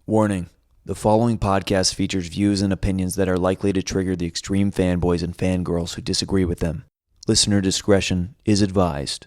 Warning. The following podcast features views and opinions that are likely to trigger the extreme fanboys and fangirls who disagree with them. Listener discretion is advised.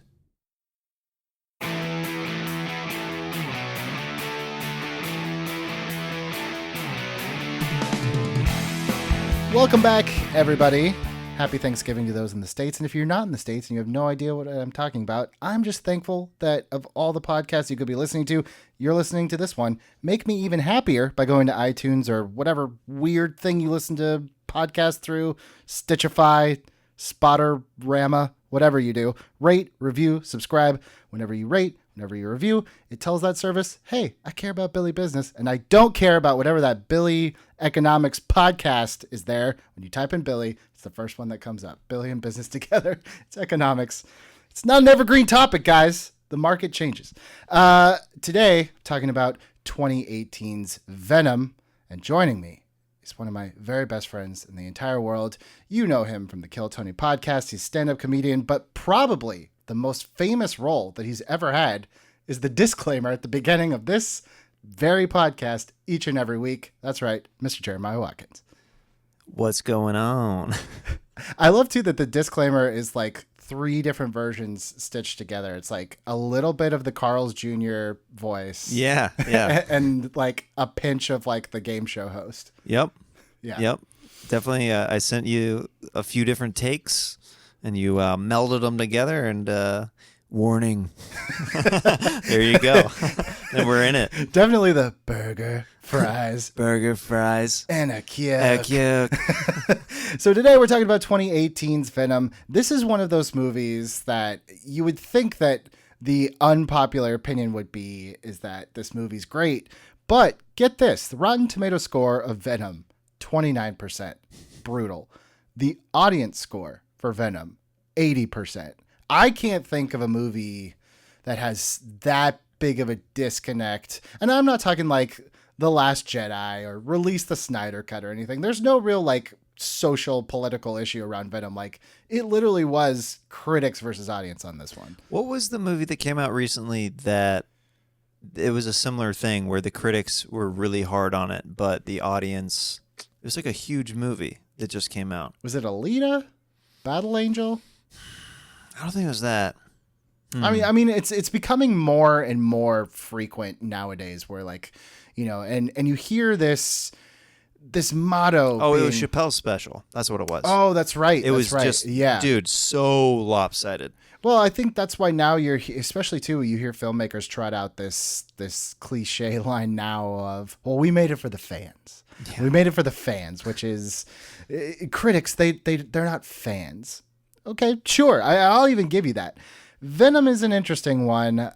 Welcome back, everybody. Happy Thanksgiving to those in the States. And if you're not in the States and you have no idea what I'm talking about, I'm just thankful that of all the podcasts you could be listening to, you're listening to this one. Make me even happier by going to iTunes or whatever weird thing you listen to podcasts through, Stitchify, Spotterama, whatever you do. Rate, review, subscribe. Whenever you rate, whenever you review, it tells that service, hey, I care about Billy Business, and I don't care about whatever that Billy Economics podcast is there. When you type in Billy, it's the first one that comes up. Billy and business together. It's economics. It's not an evergreen topic, guys. The market changes. Today, talking about 2018's Venom, and joining me is one of my very best friends in the entire world. You know him from the Kill Tony podcast. He's a stand-up comedian, but probably the most famous role that he's ever had is the disclaimer at the beginning of this very podcast each and every week. That's right, Mr. Jeremiah Watkins. What's going on? I love, too, that the disclaimer is like 3 different versions stitched together. It's like a little bit of the Carl's Jr. voice. Yeah. And like a pinch of like the game show host. Yep. Yeah. Yep. Definitely. I sent you a few different takes and you melded them together and warning. There you go. And we're in it. Definitely the burger, fries, and a Coke. a So today we're talking about 2018's Venom. This is one of those movies that you would think that the unpopular opinion would be is that this movie's great. But get this, the Rotten Tomato score of Venom, 29%. Brutal. The audience score for Venom, 80%. I can't think of a movie that has that big of a disconnect. And I'm not talking like The Last Jedi or Release the Snyder Cut or anything. There's no real like social political issue around Venom. Like it literally was critics versus audience on this one. What was the movie that came out recently that it was a similar thing where the critics were really hard on it, but the audience, it was like a huge movie that just came out. Was it Alita? Battle Angel? I don't think it was that. I mean, it's becoming more and more frequent nowadays where like, you know, and you hear this motto. Oh, it was Chappelle's special. That's what it was. Oh, that's right. It was right. just, yeah, dude, so lopsided. Well, I think that's why now especially too, you hear filmmakers trot out this cliche line now of, well, we made it for the fans. Yeah. We made it for the fans, which is critics. They're not fans. Okay, sure. I'll even give you that. Venom is an interesting one.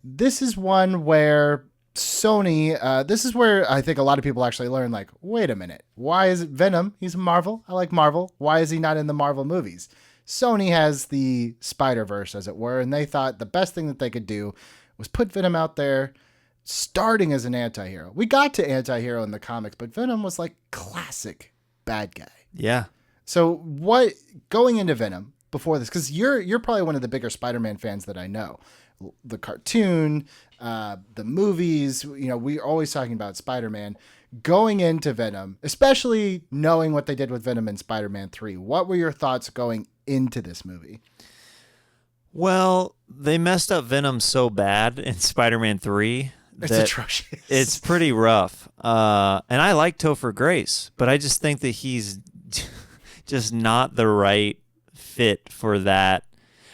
This is one where Sony, this is where I think a lot of people actually learn, like, wait a minute. Why is it Venom? He's Marvel. I like Marvel. Why is he not in the Marvel movies? Sony has the Spider-Verse, as it were, and they thought the best thing that they could do was put Venom out there starting as an anti-hero. We got to anti-hero in the comics, but Venom was like classic bad guy. Yeah. So going into Venom before this, because you're probably one of the bigger Spider-Man fans that I know. The cartoon, the movies, you know, we're always talking about Spider-Man. Going into Venom, especially knowing what they did with Venom in Spider-Man 3, what were your thoughts going into this movie? Well, they messed up Venom so bad in Spider-Man 3. It's atrocious. It's pretty rough. And I like Topher Grace, but I just think that he's just not the right fit for that.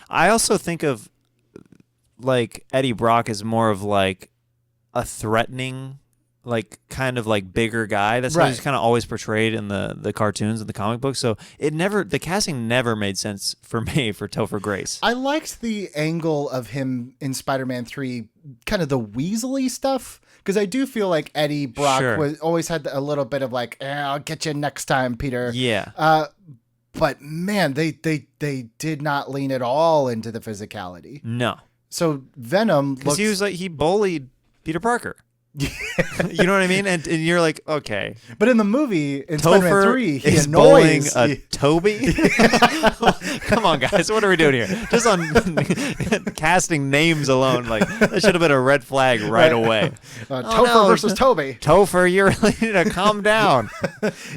I also think of like Eddie Brock as more of like a threatening, like kind of like bigger guy. That's how he's kind of always portrayed in the cartoons and the comic books. So the casting never made sense for me for Topher Grace. I liked the angle of him in Spider-Man 3, kind of the Weasley stuff, because I do feel like Eddie Brock always had a little bit of like, I'll get you next time, Peter. Yeah. But man, they did not lean at all into the physicality. No. So Venom, because he bullied Peter Parker. You know what I mean? And you're like, okay, But in the movie, in Spider-Man Topher 3, he is bowling annoys... a Toby. Come on, guys, what are we doing here? Just on casting names alone, like that should have been a red flag right away. Topher versus Toby. Topher, you really need to calm down.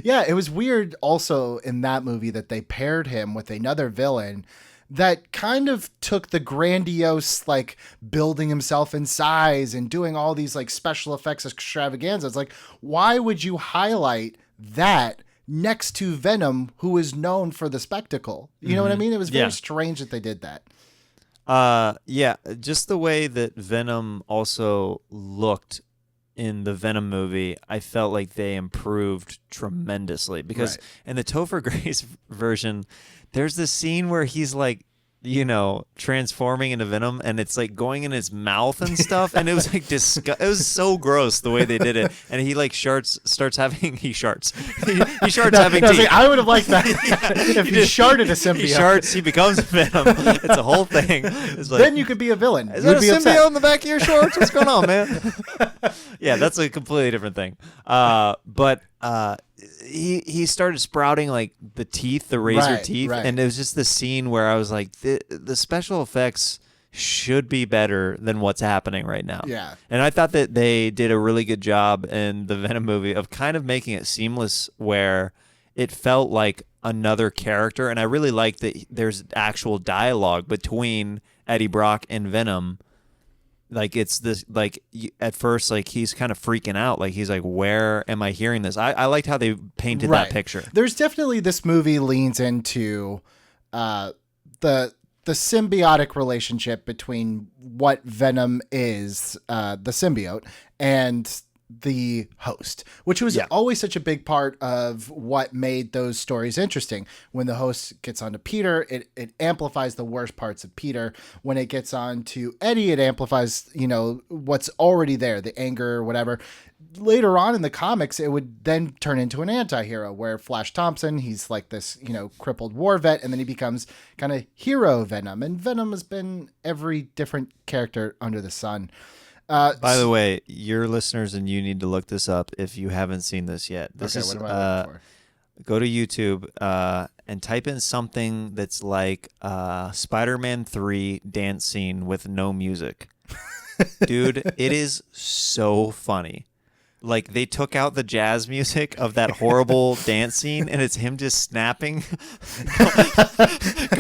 Yeah, it was weird also in that movie that they paired him with another villain that kind of took the grandiose, like building himself in size and doing all these like special effects extravaganzas. Like, why would you highlight that next to Venom, who is known for the spectacle? You know what I mean? It was very strange that they did that. Yeah, just the way that Venom also looked in the Venom movie, I felt like they improved tremendously because in the Topher Grace version, there's this scene where he's like, you know, transforming into Venom and it's like going in his mouth and stuff. And it was like, it was so gross the way they did it. And he like starts having teeth. See, I would have liked that if he sharted a symbiote. He sharts, he becomes Venom. It's a whole thing. It's like, then you could be a villain. Is that a symbiote in the back of your shorts? What's going on, man? Yeah, that's a completely different thing. But he started sprouting like the teeth, the razor teeth, and it was just the scene where I was like, the special effects should be better than what's happening right now. Yeah. And I thought that they did a really good job in the Venom movie of kind of making it seamless where it felt like another character. And I really like that there's actual dialogue between Eddie Brock and Venom. Like it's this, like at first, like he's kind of freaking out. Like he's like, where am I hearing this? I liked how they painted that picture. There's definitely, this movie leans into the symbiotic relationship between what Venom is, the symbiote, and the host, which was always such a big part of what made those stories interesting. When the host gets onto Peter, it amplifies the worst parts of Peter. When it gets on to Eddie, it amplifies, you know, what's already there, the anger or whatever. Later on in the comics, it would then turn into an anti-hero where Flash Thompson, he's like this, you know, crippled war vet, and then he becomes kind of hero Venom. And Venom has been every different character under the sun. By the way, your listeners and you need to look this up if you haven't seen this yet. This is what am I looking for? Go to YouTube and type in something that's like Spider-Man 3 dance scene with no music. Dude, it is so funny. Like they took out the jazz music of that horrible dance scene and it's him just snapping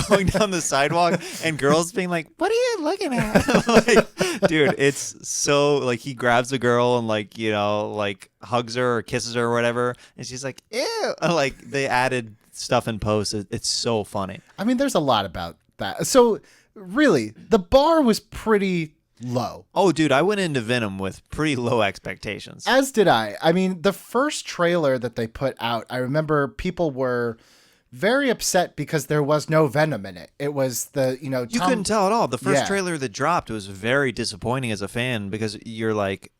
going down the sidewalk and girls being like, what are you looking at? Like, dude, it's so like he grabs a girl and like, you know, like hugs her or kisses her or whatever. And she's like, ew. Like they added stuff in post. It's so funny. I mean, there's a lot about that. So really, the bar was pretty low. Oh, dude, I went into Venom with pretty low expectations. As did I. I mean, the first trailer that they put out, I remember people were very upset because there was no Venom in it. It was the, you know, you couldn't tell at all. The first trailer that dropped was very disappointing as a fan because you're like,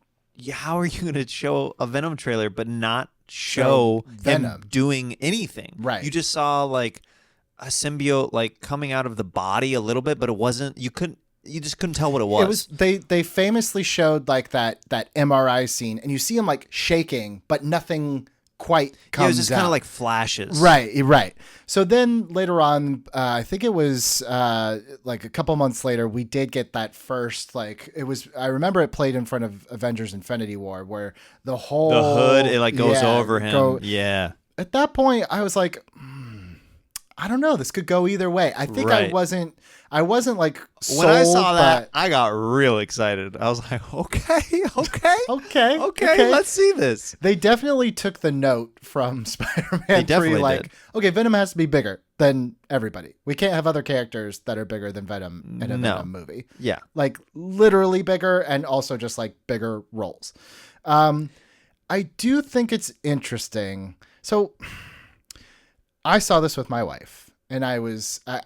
how are you going to show a Venom trailer but not show Venom doing anything? Right. You just saw like a symbiote like coming out of the body a little bit, but it wasn't. You just couldn't tell what it was. It was they famously showed like that MRI scene, and you see him like shaking, but nothing quite comes out. It was just kind of like flashes. Right. So then later on, I think it was like a couple months later, we did get that first, like, it was, I remember it played in front of Avengers Infinity War, where the hood, it like goes over him. At that point, I was like, I don't know, this could go either way. I think I wasn't like sold. When I saw that, I got real excited. I was like, okay, let's see this. They definitely took the note from Spider-Man 3, like, okay, Venom has to be bigger than everybody. We can't have other characters that are bigger than Venom in a Venom movie. Yeah. Like, literally bigger, and also just, like, bigger roles. I do think it's interesting. So, I saw this with my wife. And I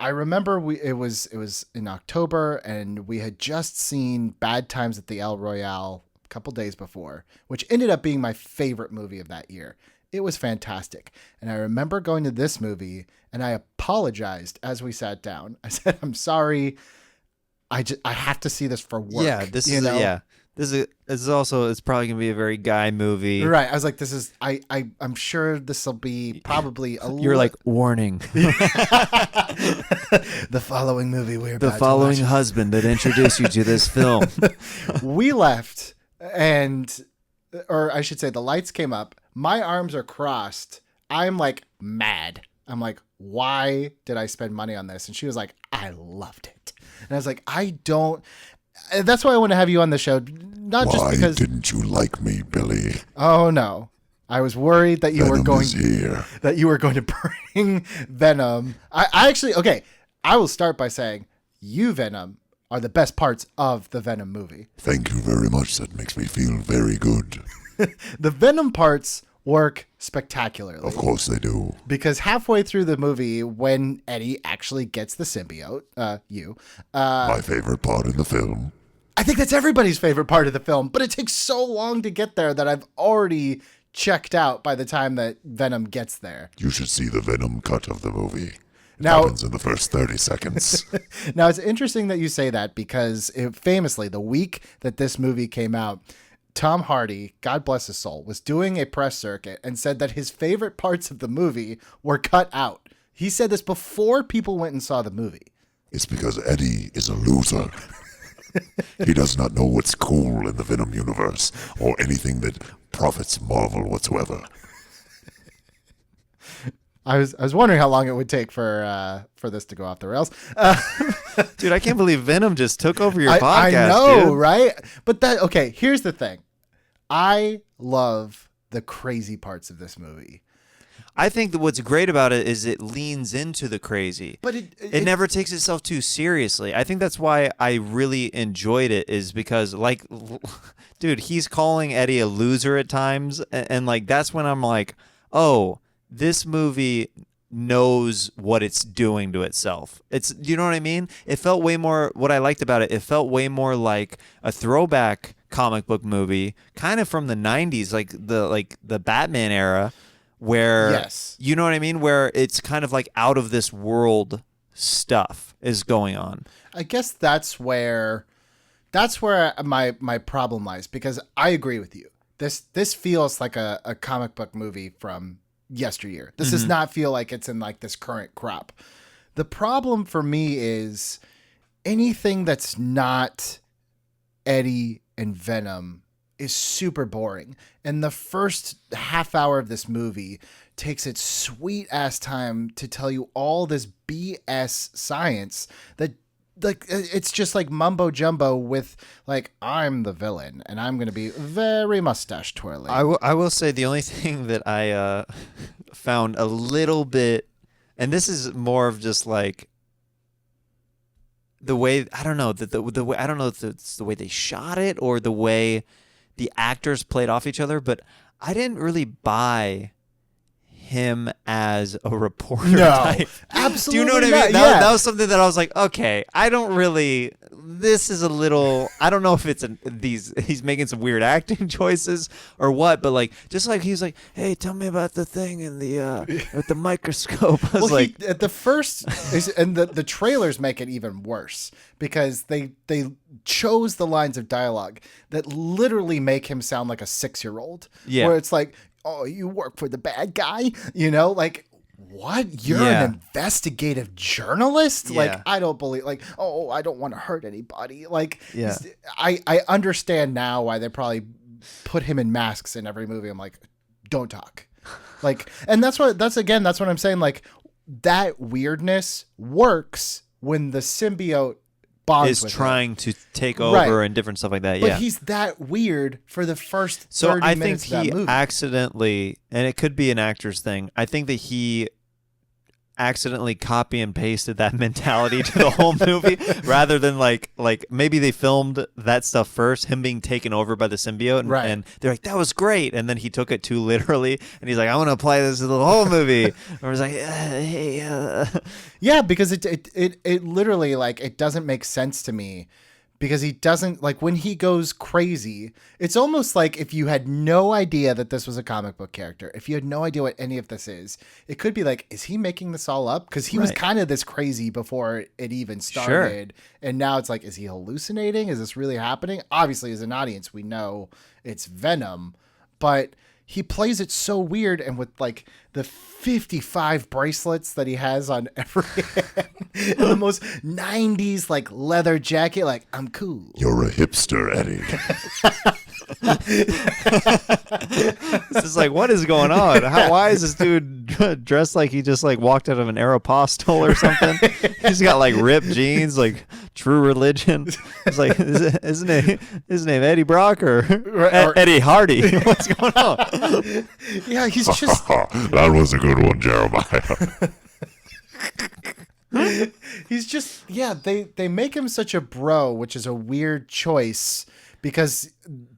remember it was in October, and we had just seen Bad Times at the El Royale a couple days before, which ended up being my favorite movie of that year. It was fantastic. And I remember going to this movie, and I apologized as we sat down. I said, I'm sorry. I have to see this for work. Yeah, this is also it's probably gonna be a very guy movie. Right. I was like, this is I'm sure this will be probably a You're like, warning. the following movie we're The about following to watch. husband that introduced you to this film. We left or I should say the lights came up. My arms are crossed. I'm like mad. I'm like, why did I spend money on this? And she was like, I loved it. And I was like, that's why I want to have you on the show. Not just because. Why didn't you like me, Billy? Oh no. I was worried that you Venom were going is here. to bring Venom. I actually, okay, I will start by saying you, Venom, are the best parts of the Venom movie. Thank you very much. That makes me feel very good. The Venom parts work spectacularly. Of course they do. Because halfway through the movie, when Eddie actually gets the symbiote, My favorite part in the film. I think that's everybody's favorite part of the film, but it takes so long to get there that I've already checked out by the time that Venom gets there. You should see the Venom cut of the movie. It Now- happens in the first 30 seconds. Now, it's interesting that you say that because famously, the week that this movie came out, Tom Hardy, God bless his soul, was doing a press circuit and said that his favorite parts of the movie were cut out. He said this before people went and saw the movie. It's because Eddie is a loser. He does not know what's cool in the Venom universe or anything that profits Marvel whatsoever. I was wondering how long it would take for this to go off the rails. Dude, I can't believe Venom just took over your I podcast, know, dude. right? But okay, here's the thing. I love the crazy parts of this movie. I think that what's great about it is it leans into the crazy. But it never takes itself too seriously. I think that's why I really enjoyed it, is because, like, dude, he's calling Eddie a loser at times. And like, that's when I'm like, oh, this movie knows what it's doing to itself. You know what I mean? It felt way more, what I liked about it, it felt way more like a throwback comic book movie, kind of from the 90s, like the Batman era, where, yes, you know what I mean? Where it's kind of like out of this world stuff is going on. I guess that's where my problem lies, because I agree with you. This feels like a comic book movie from yesteryear. This does not feel like it's in like this current crop. The problem for me is anything that's not Eddie and Venom is super boring. And the first half hour of this movie takes its sweet ass time to tell you all this BS science that, like, it's just like mumbo jumbo with like, I'm the villain and I'm going to be very mustache twirling. I will say the only thing that I found a little bit, and this is more of just like the way, I don't know, the way, I don't know if it's the way they shot it or the way the actors played off each other, but I didn't really buy him as a reporter type. Absolutely. Do you know what I mean? That was something that I was like, okay, I don't really, this is a little, I don't know if it's he's making some weird acting choices or what, but like, just like he's like, hey, tell me about the thing in the with the microscope. I was at the first, and the trailers make it even worse because they chose the lines of dialogue that literally make him sound like a 6-year-old. Yeah. Where it's like, oh, you work for the bad guy, you know, like, what? You're an investigative journalist? Yeah. Like, I don't believe, like, oh, I don't want to hurt anybody. Like, Yeah. I understand now why they probably put him in masks in every movie. I'm like, don't talk. Like, and that's what I'm saying. Like, that weirdness works when the symbiote bonds is with trying him. to take over and different stuff like that. But Yeah. he's that weird for the first 30 So I think minutes of that he movie. accidentally, and it could be an actor's thing, I think that he accidentally copy and pasted that mentality to the whole movie rather than like maybe they filmed that stuff first, him being taken over by the symbiote, and, Right. and they're like, that was great, and then he took it too literally and he's like, I want to apply this to the whole movie. And I was like, Yeah, because it literally, like, it doesn't make sense to me because he doesn't like when he goes crazy. It's almost like if you had no idea that this was a comic book character, if you had no idea what any of this is, it could be like, is he making this all up? Because he was kind of this crazy before it even started. And now it's like, is he hallucinating? Is this really happening? Obviously, as an audience, we know it's Venom, but he plays it so weird, and with like the 55 bracelets that he has on every hand, and the most 90s like leather jacket, like, I'm cool. You're a hipster, Eddie. It's just like, what is going on? Why is this dude dressed like he just like walked out of an Aeropostale or something? He's got like ripped jeans, like True Religion. It's like, his name Eddie Brock or Eddie Hardy? What's going on? Yeah, he's just That was a good one, Jeremiah. he's just they make him such a bro, which is a weird choice. Because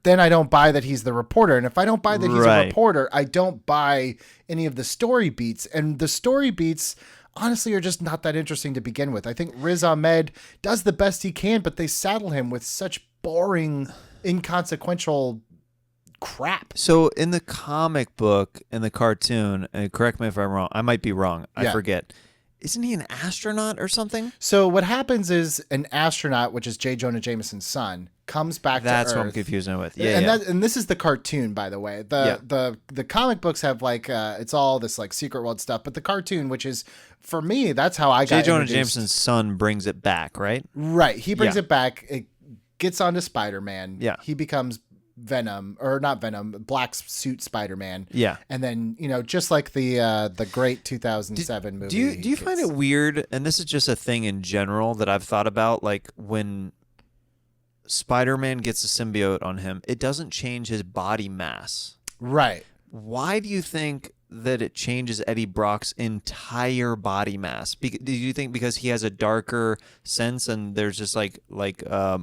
then I don't buy that he's the reporter. And if I don't buy that he's a reporter, I don't buy any of the story beats. And the story beats, honestly, are just not that interesting to begin with. I think Riz Ahmed does the best he can, but they saddle him with such boring, inconsequential crap. So in the comic book and the cartoon, and correct me if I'm wrong, I might be wrong, I forget. Isn't he an astronaut or something? So what happens is an astronaut, which is J. Jonah Jameson's son, comes back to Earth. That's what I'm confusing with. Yeah, and this is the cartoon, by the way. The comic books have like it's all this like secret world stuff, but the cartoon, which is for me, that's how I got J. Jonah introduced. Jameson's son brings it back, right? Right. He brings it back. It gets onto Spider-Man. Yeah. He becomes Venom, or not Venom, black suit Spider-Man. Yeah. And then, just like the great 2007 movie. Do you find it weird, and this is just a thing in general that I've thought about, like when Spider-Man gets a symbiote on him, it doesn't change his body mass. Right. Why do you think that it changes Eddie Brock's entire body mass? Do you think because he has a darker sense and there's just like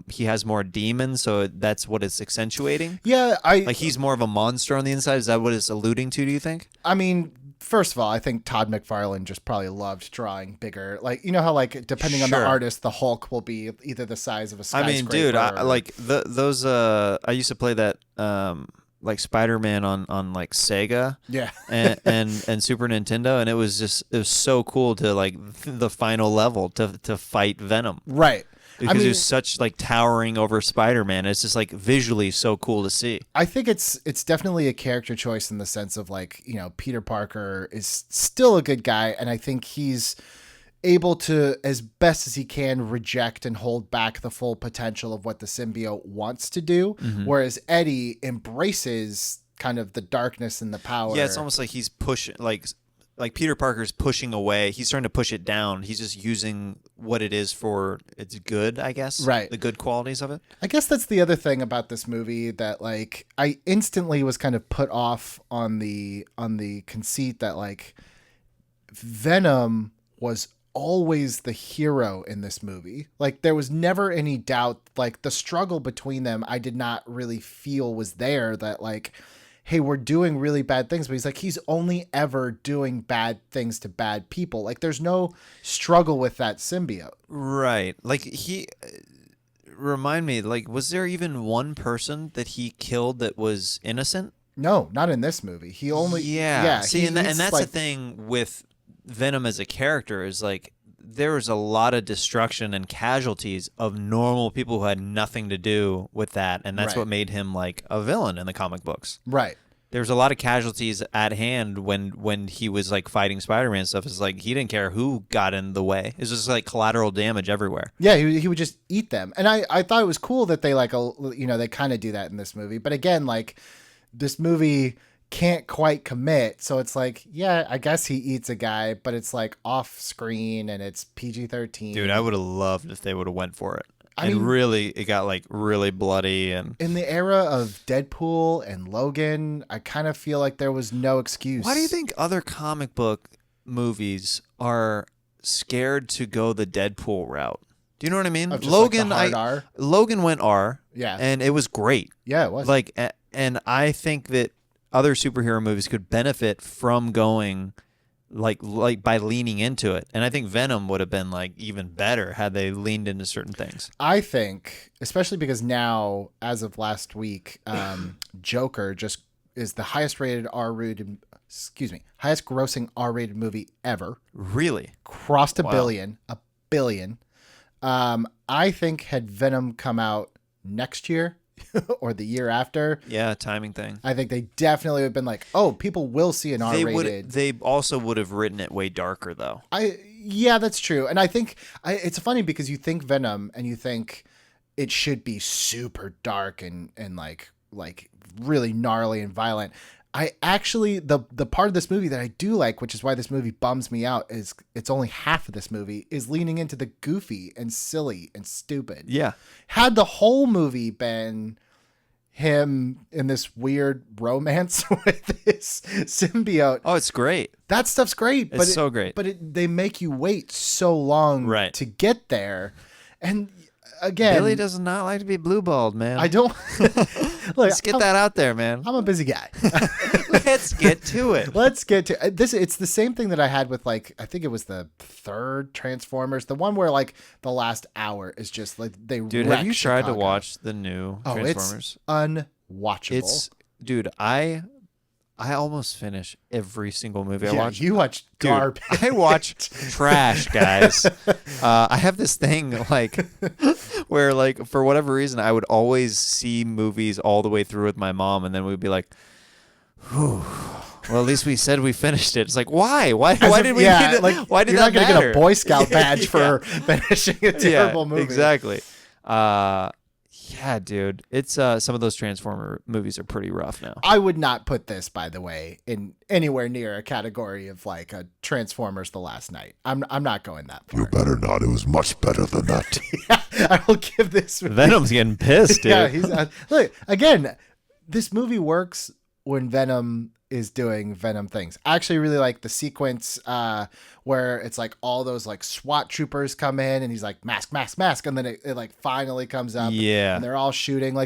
he has more demons, so that's what it's accentuating? Yeah, like he's more of a monster on the inside. Is that what it's alluding to? Do you think? I mean, first of all, I think Todd McFarlane just probably loved drawing bigger. Like, you know how like depending on the artist, the Hulk will be either the size of a skyscraper. I mean, dude, I like those. I used to play that. Like Spider-Man on like Sega, and Super Nintendo, and it was so cool to like the final level to fight Venom, right? Because it was such like towering over Spider-Man. It's just like visually so cool to see. I think it's definitely a character choice in the sense of like, Peter Parker is still a good guy, and I think he's able to, as best as he can, reject and hold back the full potential of what the symbiote wants to do. Mm-hmm. Whereas Eddie embraces kind of the darkness and the power. Yeah, it's almost like he's pushing, like Peter Parker's pushing away. He's trying to push it down. He's just using what it is for its good, I guess. Right. The good qualities of it. I guess that's the other thing about this movie that like I instantly was kind of put off on the conceit that like Venom was always the hero in this movie. Like there was never any doubt, like the struggle between them I did not really feel was there, that like, hey, we're doing really bad things, but he's only ever doing bad things to bad people. Like there's no struggle with that symbiote. Right. Like remind me, like was there even one person that he killed that was innocent? No, not in this movie. He only See, and that's like, the thing with Venom as a character is like there was a lot of destruction and casualties of normal people who had nothing to do with that, and that's what made him like a villain in the comic books. Right. There's a lot of casualties at hand when he was like fighting Spider-Man and stuff. It's like he didn't care who got in the way. It's just like collateral damage everywhere. Yeah, he would just eat them. And I thought it was cool that they like they kind of do that in this movie. But again, like this movie can't quite commit, so it's like, yeah, I guess he eats a guy, but it's like off screen and it's PG-13. Dude, I would have loved if they would have went for it. I mean, really, it got like really bloody. And in the era of Deadpool and Logan, I kind of feel like there was no excuse. Why do you think other comic book movies are scared to go the Deadpool route? Do you know what I mean? Logan, like R? Logan went R, yeah, and it was great. Yeah, it was. Like, and I think that other superhero movies could benefit from going like by leaning into it. And I think Venom would have been like even better had they leaned into certain things. I think, especially because now, as of last week, Joker just is the highest grossing R-rated movie ever. Really? Crossed a Wow. billion. I think had Venom come out next year or the year after, Yeah, timing thing. I think they definitely would have been like, oh, people will see an R-rated. They also would have written it way darker though. Yeah, that's true. And I think it's funny because you think Venom and you think it should be super dark and like really gnarly and violent. I actually, the part of this movie that I do like, which is why this movie bums me out, is it's only half of this movie, is leaning into the goofy and silly and stupid. Yeah. Had the whole movie been him in this weird romance with this symbiote, Oh, it's great. that stuff's great. It's so great. But they make you wait so long Right. to get there. And again, Billy does not like to be blue-balled, man. I don't... Look, Let's get that out there, man. I'm a busy guy. Let's get to it. Let's get to this. It's the same thing that I had with I think it was the third Transformers, the one where the last hour is just like they Dude, wreck have you tried to Chicago. watch the new Transformers? It's unwatchable. Dude, I almost finish every single movie I watch. You watch Dude, garbage. I watch trash, guys. I have this thing where for whatever reason I would always see movies all the way through with my mom, and then we'd be like, "Whew, well, at least we said we finished it." It's like, why? Why did we? Why did you're that not gonna matter? get a Boy Scout badge for finishing a terrible movie? Exactly. Yeah, dude. It's some of those Transformer movies are pretty rough now. I would not put this, by the way, in anywhere near a category of a Transformers: The Last Night. I'm not going that far. You better not. It was much better than that. I will give this. Venom's getting pissed, dude. Yeah, he's look again. This movie works when Venom is doing Venom things. I actually really like the sequence where it's all those SWAT troopers come in and he's like mask, and then it finally comes up. Yeah. and they're all shooting.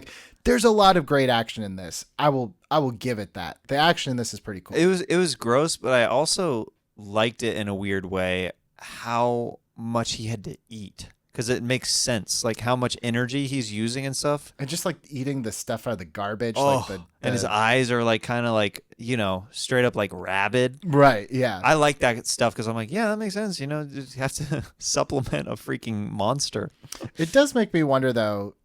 There's a lot of great action in this. I will give it that. The action in this is pretty cool. It was gross, but I also liked it in a weird way how much he had to eat. Because it makes sense, how much energy he's using and stuff. And just eating the stuff out of the garbage. And his eyes are kind of straight up rabid. Right, yeah. I like that stuff because I'm like, yeah, that makes sense. You have to supplement a freaking monster. It does make me wonder, though.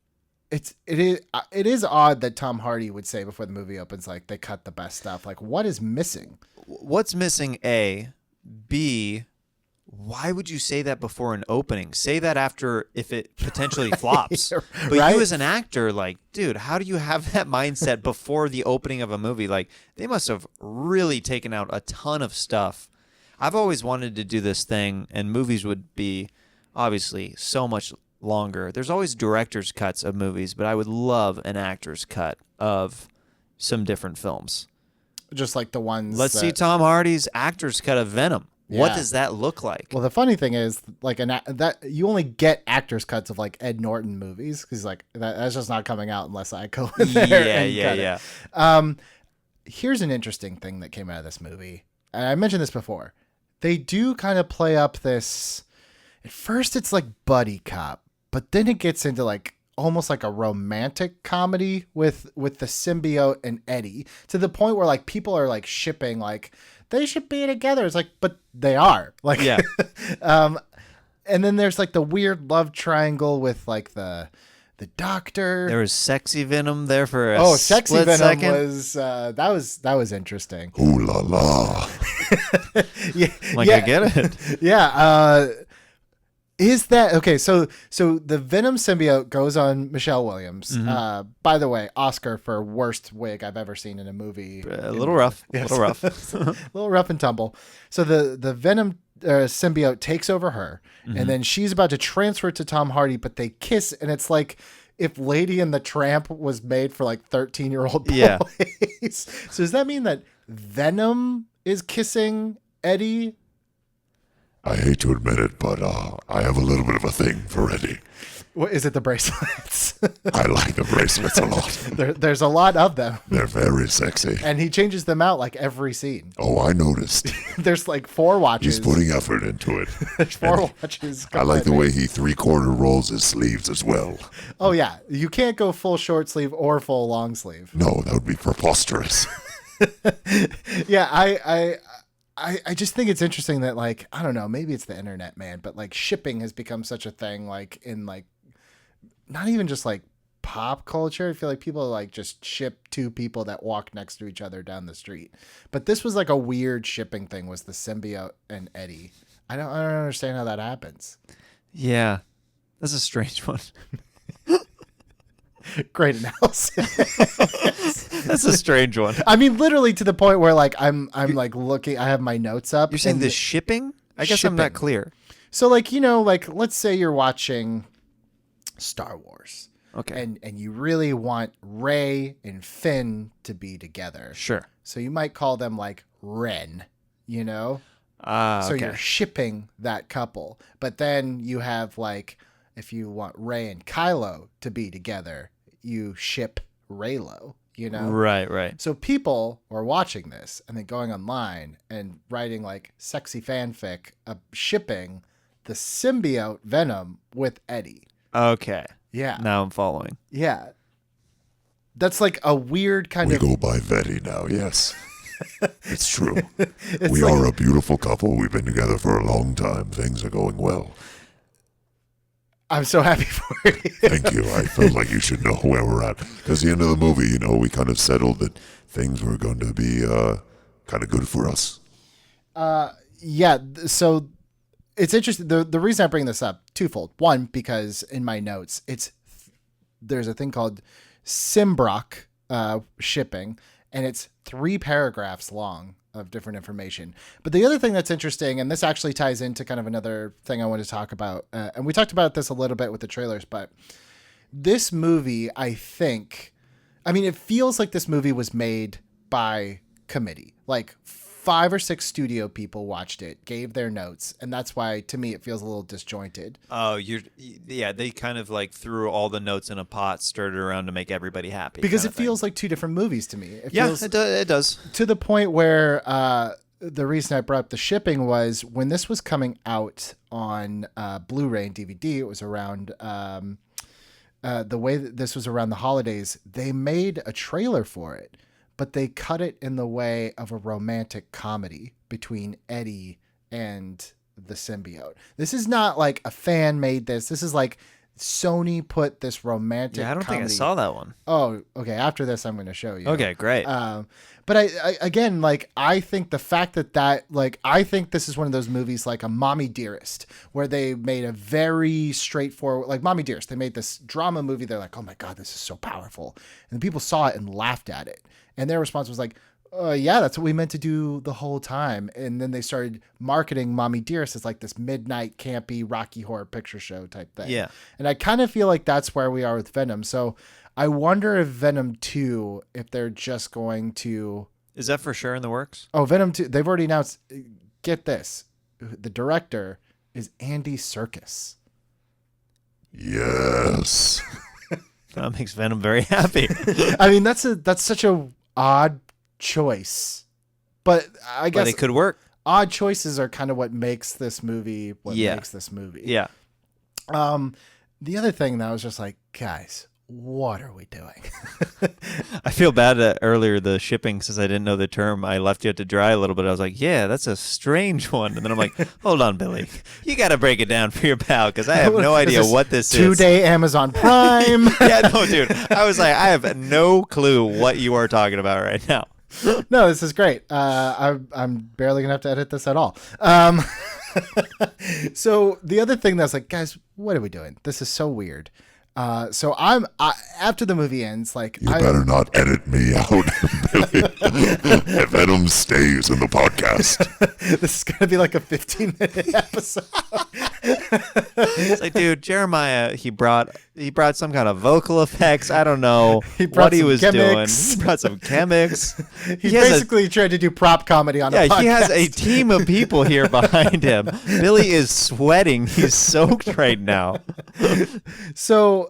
It is odd that Tom Hardy would say before the movie opens, they cut the best stuff. What is missing? What's missing, A? B, why would you say that before an opening? Say that after if it potentially flops. But right? you as an actor, dude, how do you have that mindset before the opening of a movie? They must have really taken out a ton of stuff. I've always wanted to do this thing, and movies would be obviously so much longer. There's always director's cuts of movies, but I would love an actor's cut of some different films. Just the ones. Let's see Tom Hardy's actor's cut of Venom. What Yeah. does that look like? Well, the funny thing is, that you only get actors cuts of Ed Norton movies because that's just not coming out unless I go in there. and cut it. Here's an interesting thing that came out of this movie, and I mentioned this before. They do kind of play up this. At first, it's buddy cop, but then it gets into almost a romantic comedy with the symbiote and Eddie, to the point where people are shipping they should be together. It's but they are Yeah. and then there's the weird love triangle with the doctor. There was sexy Venom there for a Sexy split Venom second. was that was interesting. Ooh la la. Yeah, I get it. yeah. Is that okay? So the Venom symbiote goes on Michelle Williams. Mm-hmm. By the way, Oscar for worst wig I've ever seen in a movie. A little rough. Yes. A little rough. A little rough and tumble. So the Venom symbiote takes over her, Mm-hmm. and then she's about to transfer it to Tom Hardy, but they kiss, and it's if Lady and the Tramp was made for 13-year-old boys. Yeah. So does that mean that Venom is kissing Eddie? I hate to admit it, but I have a little bit of a thing for Eddie. What is it? The bracelets. I like the bracelets a lot. There's a lot of them, They're very sexy. and he changes them out like every scene. Oh, I noticed. There's like 4 watches. He's putting effort into it. There's 4 watches. I like the way he 3/4 rolls his sleeves as well. Oh yeah, you can't go full short sleeve or full long sleeve. No, that would be preposterous. Yeah, I just think it's interesting that, like, I don't know, maybe it's the internet, man, but like shipping has become such a thing, like in like not even just like pop culture. I feel like people like just ship 2 people that walk next to each other down the street. But this was like a weird shipping thing, was the symbiote and Eddie. I don't understand how that happens. Yeah, that's a strange one. Great analysis. That's a strange one. I mean, literally to the point where like I'm like looking, I have my notes up. You're saying and the shipping? I guess I'm not Shipping. clear. So like, you know, like let's say you're watching Star Wars. Okay. And you really want Rey and Finn to be together. Sure. So you might call them like Ren, you know? So Okay. you're shipping that couple. But then you have like, if you want Rey and Kylo to be together, you ship Reylo, you know? Right. So people are watching this and then going online and writing like sexy fanfic of shipping the symbiote Venom with Eddie. Okay. Yeah. Now I'm following. Yeah. That's like a weird kind We of. go by Vetty now, yes. It's true. We like- are a beautiful couple. We've been together for a long time. Things are going well. I'm so happy for you. Thank you. I feel like you should know where we're at. Because the end of the movie, you know, we kind of settled that things were going to be kind of good for us. Yeah. So it's interesting. The reason I bring this up, twofold. One, because in my notes, there's a thing called Simbrock shipping, and it's 3 paragraphs long of different information. But the other thing that's interesting, and this actually ties into kind of another thing I want to talk about, and we talked about this a little bit with the trailers, but this movie, I think, I mean, it feels like this movie was made by committee. Like 5 or 6 studio people watched it, gave their notes, and that's why, to me, it feels a little disjointed. Oh, yeah, they kind of like threw all the notes in a pot, stirred it around to make everybody happy. Because kind it of thing. feels like 2 different movies to me. It Yeah, feels it does. to the point where the reason I brought up the shipping was when this was coming out on Blu-ray and DVD, it was around the way that this was around the holidays, they made a trailer for it, but they cut it in the way of a romantic comedy between Eddie and the symbiote. This is not like a fan made this. This is like Sony put this romantic Yeah, I don't think I comedy. saw that one. Oh, okay. After this, I'm going to show you. Okay, great. But I again, like, I think the fact that like, I think this is one of those movies like a Mommy Dearest, where they made a very straightforward, like Mommy Dearest, they made this drama movie. They're like, oh my God, this is so powerful. And people saw it and laughed at it. And their response was like, yeah, that's what we meant to do the whole time. And then they started marketing Mommy Dearest as like this midnight campy Rocky Horror Picture Show type thing. Yeah. And I kind of feel like that's where we are with Venom. So I wonder if Venom 2, if they're just going to... Is that for sure in the works? Oh, Venom 2, they've already announced, get this, the director is Andy Serkis. Yes. That makes Venom very happy. I mean, that's such a odd choice. But I guess But it could work. odd choices are kind of what makes this movie makes this movie. Yeah. The other thing that I was just like, guys, what are we doing? I feel bad that earlier the shipping, since I didn't know the term, I left you out to dry a little bit. I was like, yeah, that's a strange one. And then I'm like, hold on, Billy. You got to break it down for your pal because I have no idea what this is. 2-day Amazon Prime. Yeah, no, dude. I was like, I have no clue what you are talking about right now. No, this is great. I'm barely gonna have to edit this at all. So the other thing that's like, guys, what are we doing? This is so weird. So after the movie ends, like, You better not edit me out, Billy. Venom stays in the podcast. this is gonna be like a 15-minute episode. It's like, dude, Jeremiah, he brought some kind of vocal effects. I don't know brought what he some was chemics. doing. He brought some chemics. He has basically tried to do prop comedy on a podcast. he has a team of people here behind him. Billy is sweating. He's soaked right now. So,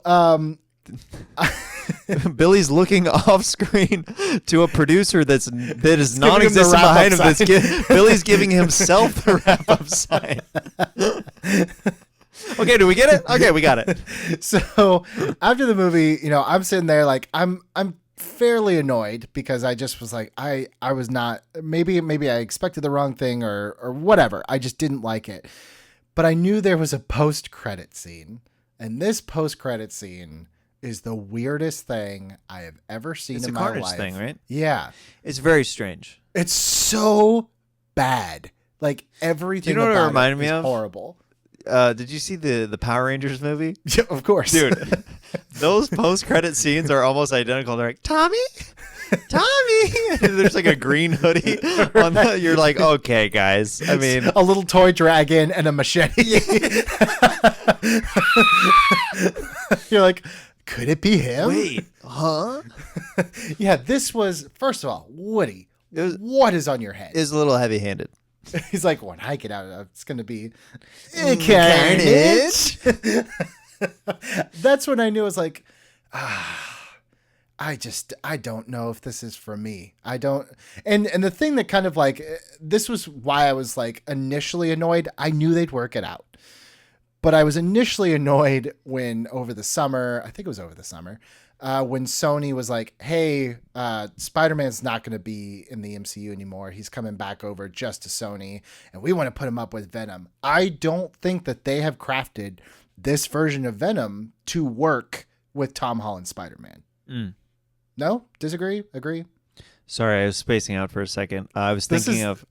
Billy's looking off screen to a producer that is giving him the non-existent wrap-up behind him. sign. Billy's giving himself the wrap-up sign. Okay, do we get it? Okay, we got it. So after the movie, I'm sitting there like I'm fairly annoyed because I just was like I was not maybe I expected the wrong thing or whatever. I just didn't like it. But I knew there was a post-credit scene, and this post-credit scene is the weirdest thing I have ever seen It's in a my Carnage life. thing, right? Yeah. It's very strange. It's so bad. Like everything Do you know what it about reminded me is of? Horrible. Did you see the Power Rangers movie? Yeah, of course. Dude, those post-credit scenes are almost identical. They're like, Tommy? And there's like a green hoodie on the, you're like, okay, guys. I mean, a little toy dragon and a machete. You're like, could it be him? wait, huh? Yeah, this was, first of all, Woody, was- what is on your head? Is a little heavy-handed. He's like, when I get out of it, it's going to be Carnage. That's when I knew it was like, I don't know if this is for me. I don't. And the thing that kind of like, this was why I was like initially annoyed. I knew they'd work it out. But I was initially annoyed when over the summer, I think it was over the summer, when Sony was like, hey, Spider-Man's not going to be in the MCU anymore. He's coming back over just to Sony, and we want to put him up with Venom. I don't think that they have crafted this version of Venom to work with Tom Holland's Spider-Man. No? Disagree? Agree? Sorry, I was spacing out for a second. I was This thinking is of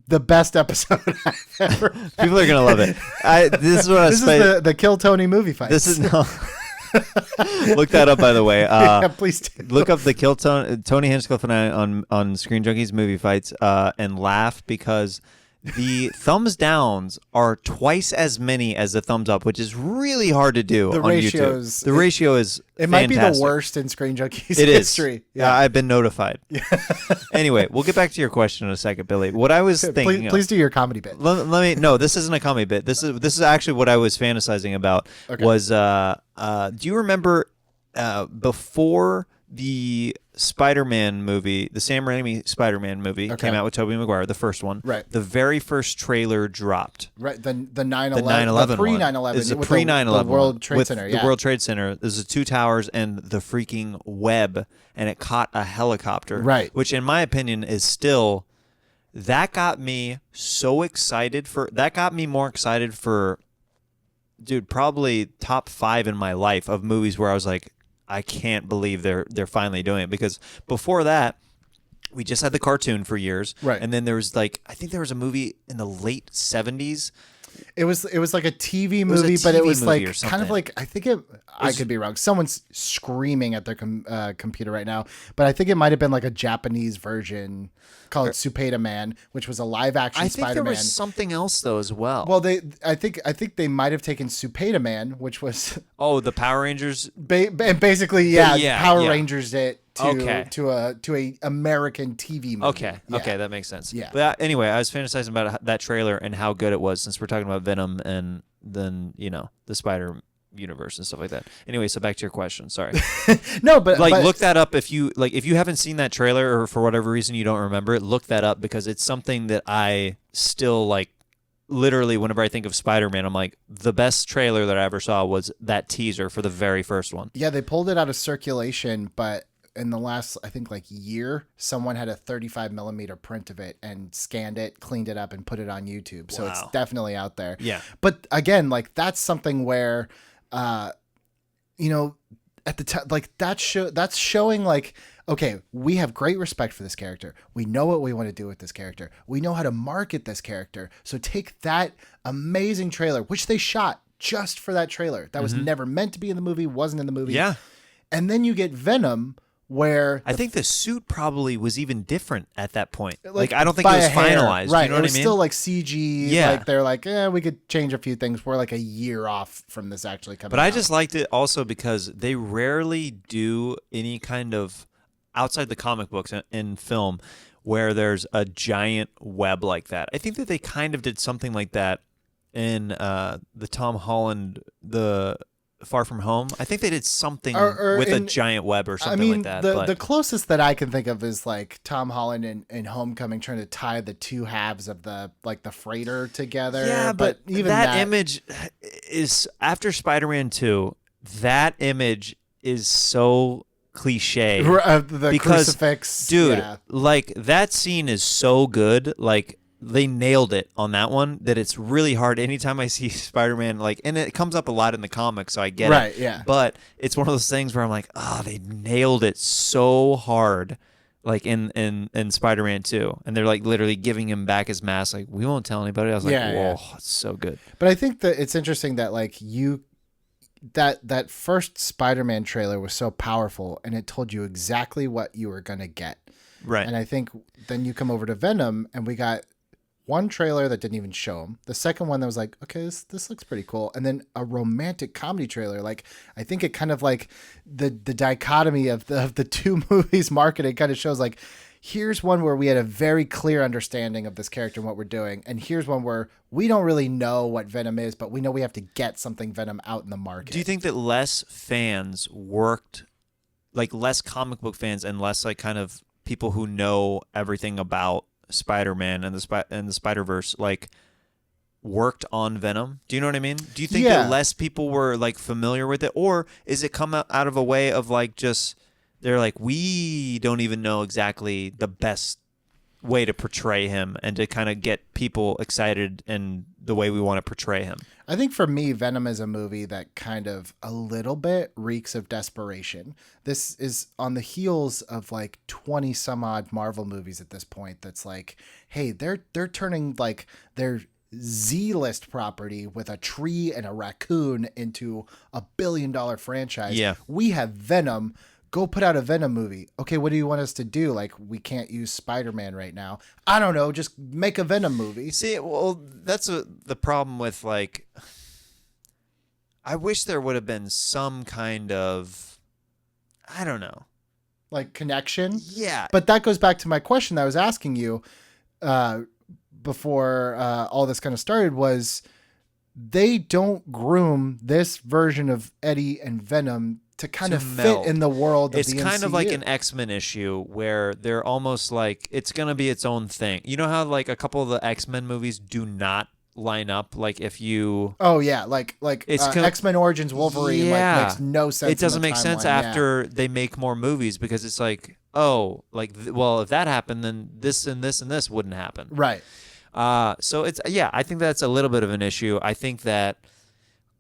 the best episode I've ever. people are gonna love it. This is what I was. This is the Kill Tony movie fight. This is no. Look that up, by the way. Yeah, please do. Look up the Kill Tony Hinchcliffe and I on Screen Junkies movie fights and laugh because the thumbs downs are twice as many as the thumbs up, which is really hard to do The on ratios- YouTube. The ratio is It might be the fantastic. worst in Screen Junkies It is. history. Yeah, I've been notified. Anyway, we'll get back to your question in a second, Billy. What I was thinking of, Please do your comedy bit. let me no, this isn't a comedy bit. This is actually what I was fantasizing about. Okay. Was do you remember before the Spider-Man movie, the Sam Raimi Spider-Man movie Okay. came out with Tobey Maguire, the first one. Right. The very first trailer dropped. Right, the 9/11, The 9/11 pre one. 9/11, It's a with pre 9/11 the World one, Trade with Center. The Yeah, World Trade Center. There's the two towers and the freaking web, and it caught a helicopter. Right. Which, in my opinion, is still that got me so excited for. That got me more excited for, dude, probably top 5 in my life of movies where I was like, I can't believe they're finally doing it, because before that, we just had the cartoon for years, Right. And then there was like, I think there was a movie in the late 70s. it was like a TV was a movie, but it TV was movie like or kind of something. like I could be wrong. Someone's screaming at their computer right now, but I think it might have been like a Japanese version called Supeda Man, which was a live action I think Spider-Man. there was something else though as well. Well, I think they might have taken Supeda Man, which was Oh, the Power Rangers. and basically Yeah, Power yeah. Rangers it to Okay. to a American TV movie. Okay, Yeah. okay, that makes sense. Yeah. But anyway, I was fantasizing about that trailer and how good it was, since we're talking about Venom and then the Spider universe and stuff like that. Anyway, so back to your question. Sorry. No, but Look that up if you haven't seen that trailer, or for whatever reason you don't remember it. Look that up, because it's something that I still like. Literally, whenever I think of Spider-Man, I'm like, the best trailer that I ever saw was that teaser for the very first one. Yeah, they pulled it out of circulation, but in the last, I think, like year, someone had a 35 millimeter print of it and scanned it, cleaned it up, and put it on YouTube. So it's Wow. definitely out there. Yeah. But again, like that's something where, at the time, like that's showing like, okay, we have great respect for this character. We know what we want to do with this character. We know how to market this character. So take that amazing trailer, which they shot just for that trailer. That was never meant to be in the movie, wasn't in the movie. Yeah. And then you get Venom, where I think the suit probably was even different at that point. Like I don't think by it was a hair. finalized. Right. You know it what was I mean? still like CG. Yeah. Like they're like, we could change a few things. We're like a year off from this actually coming But I out. just liked it also because they rarely do any kind of outside the comic books in film where there's a giant web like that. I think that they kind of did something like that in the Tom Holland, the Far From Home. I think they did something with a giant web or something like that. The closest that I can think of is like Tom Holland in Homecoming trying to tie the two halves of the freighter together. Yeah, but even that image is after Spider-Man 2. That image is so cliche. The because, crucifix, dude. yeah. Like that scene is so good. Like they nailed it on that one. That it's really hard. Anytime I see Spider-Man, like, and it comes up a lot in the comics, so I get it. Right, yeah. But it's one of those things where I'm like, they nailed it so hard. Like in Spider-Man 2, and they're like literally giving him back his mask. Like, we won't tell anybody. I was like, whoa, it's so good. But I think that it's interesting that like that first Spider-Man trailer was so powerful, and it told you exactly what you were gonna get. Right. And I think then you come over to Venom, and we got one trailer that didn't even show him. The second one that was like, okay, this looks pretty cool. And then a romantic comedy trailer. Like, I think it kind of like the dichotomy of the two movies marketing kind of shows like, here's one where we had a very clear understanding of this character and what we're doing. And here's one where we don't really know what Venom is, but we know we have to get something Venom out in the market. Do you think that less fans worked, like less comic book fans and less like kind of people who know everything about Spider-Man and the Spider-Verse like worked on Venom? Do you know what I mean? Do you think that less people were like familiar with it, or is it come out of a way of like just they're like, we don't even know exactly the best way to portray him and to kind of get people excited in the way we want to portray him? I think for me, Venom is a movie that kind of a little bit reeks of desperation. This is on the heels of like 20 some odd Marvel movies at this point. That's like, hey, they're turning like their Z-list property with a tree and a raccoon into $1 billion franchise. Yeah. We have Venom. Go put out a Venom movie. Okay, what do you want us to do? Like, we can't use Spider-Man right now. I don't know. Just make a Venom movie. See, well, that's the problem with, like, I wish there would have been some kind of, I don't know. Like, connection? Yeah. But that goes back to my question that I was asking you before all this kind of started was they don't groom this version of Eddie and Venom to kind of meld. fit in the world of it's the kind MCU. of like an X-Men issue where they're almost like it's going to be its own thing. You know how like a couple of the X-Men movies do not line up? Like if you... Oh, yeah. Like It's X-Men Origins Wolverine like, makes no sense. It doesn't make sense after they make more movies because it's like, oh, like, well, if that happened, then this and this and this wouldn't happen. Right. So it's, I think that's a little bit of an issue. I think that,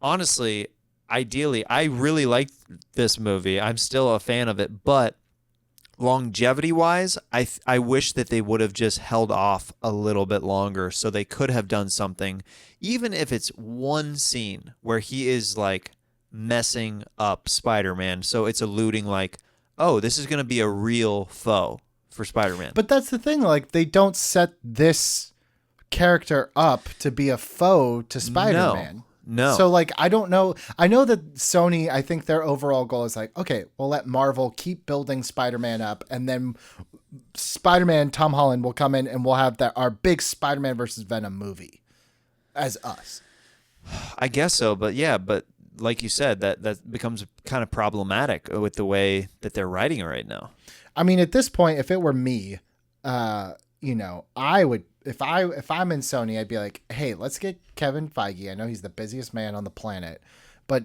honestly... Ideally, I really liked this movie. I'm still a fan of it, but longevity-wise, I wish that they would have just held off a little bit longer so they could have done something, even if it's one scene where he is like messing up Spider-Man, so it's alluding like, oh, this is going to be a real foe for Spider-Man. But that's the thing, like they don't set this character up to be a foe to Spider-Man. No. So, like, I don't know. I know that Sony, I think their overall goal is like, okay, we'll let Marvel keep building Spider-Man up, and then Spider-Man, Tom Holland will come in, and we'll have our big Spider-Man versus Venom movie as us. I guess so, but like you said, that becomes kind of problematic with the way that they're writing it right now. I mean, at this point, if it were me, I would... If I'm in Sony, I'd be like, hey, let's get Kevin Feige. I know he's the busiest man on the planet, but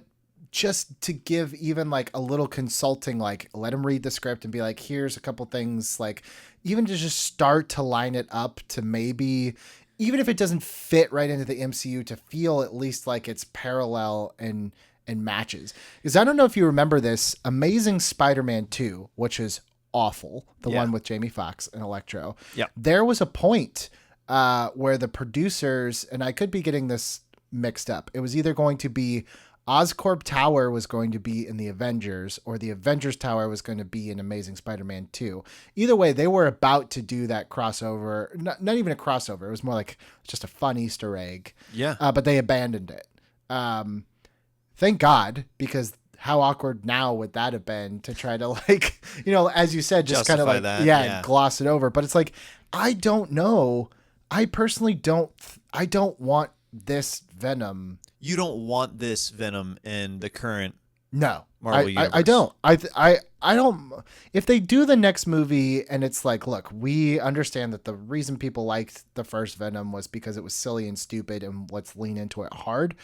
just to give even like a little consulting, like let him read the script and be like, here's a couple things, like even to just start to line it up to maybe, even if it doesn't fit right into the MCU, to feel at least like it's parallel and matches. Because I don't know if you remember this Amazing Spider-Man 2, which is awful, the one with Jamie Foxx and Electro. Yeah. There was a point where the producers, and I could be getting this mixed up, it was either going to be Oscorp Tower was going to be in the Avengers, or the Avengers Tower was going to be in Amazing Spider-Man 2. Either way, they were about to do that crossover. Not even a crossover. It was more like just a fun Easter egg. Yeah. But they abandoned it. Thank God, because how awkward now would that have been to try to, like, you know, as you said, just kind of Justify like, that, yeah, gloss it over. But it's like, I don't know. I personally don't want this Venom. You don't want this Venom in the current No, Marvel universe. I don't. I don't. If they do the next movie and it's like, look, we understand that the reason people liked the first Venom was because it was silly and stupid, and let's lean into it hard.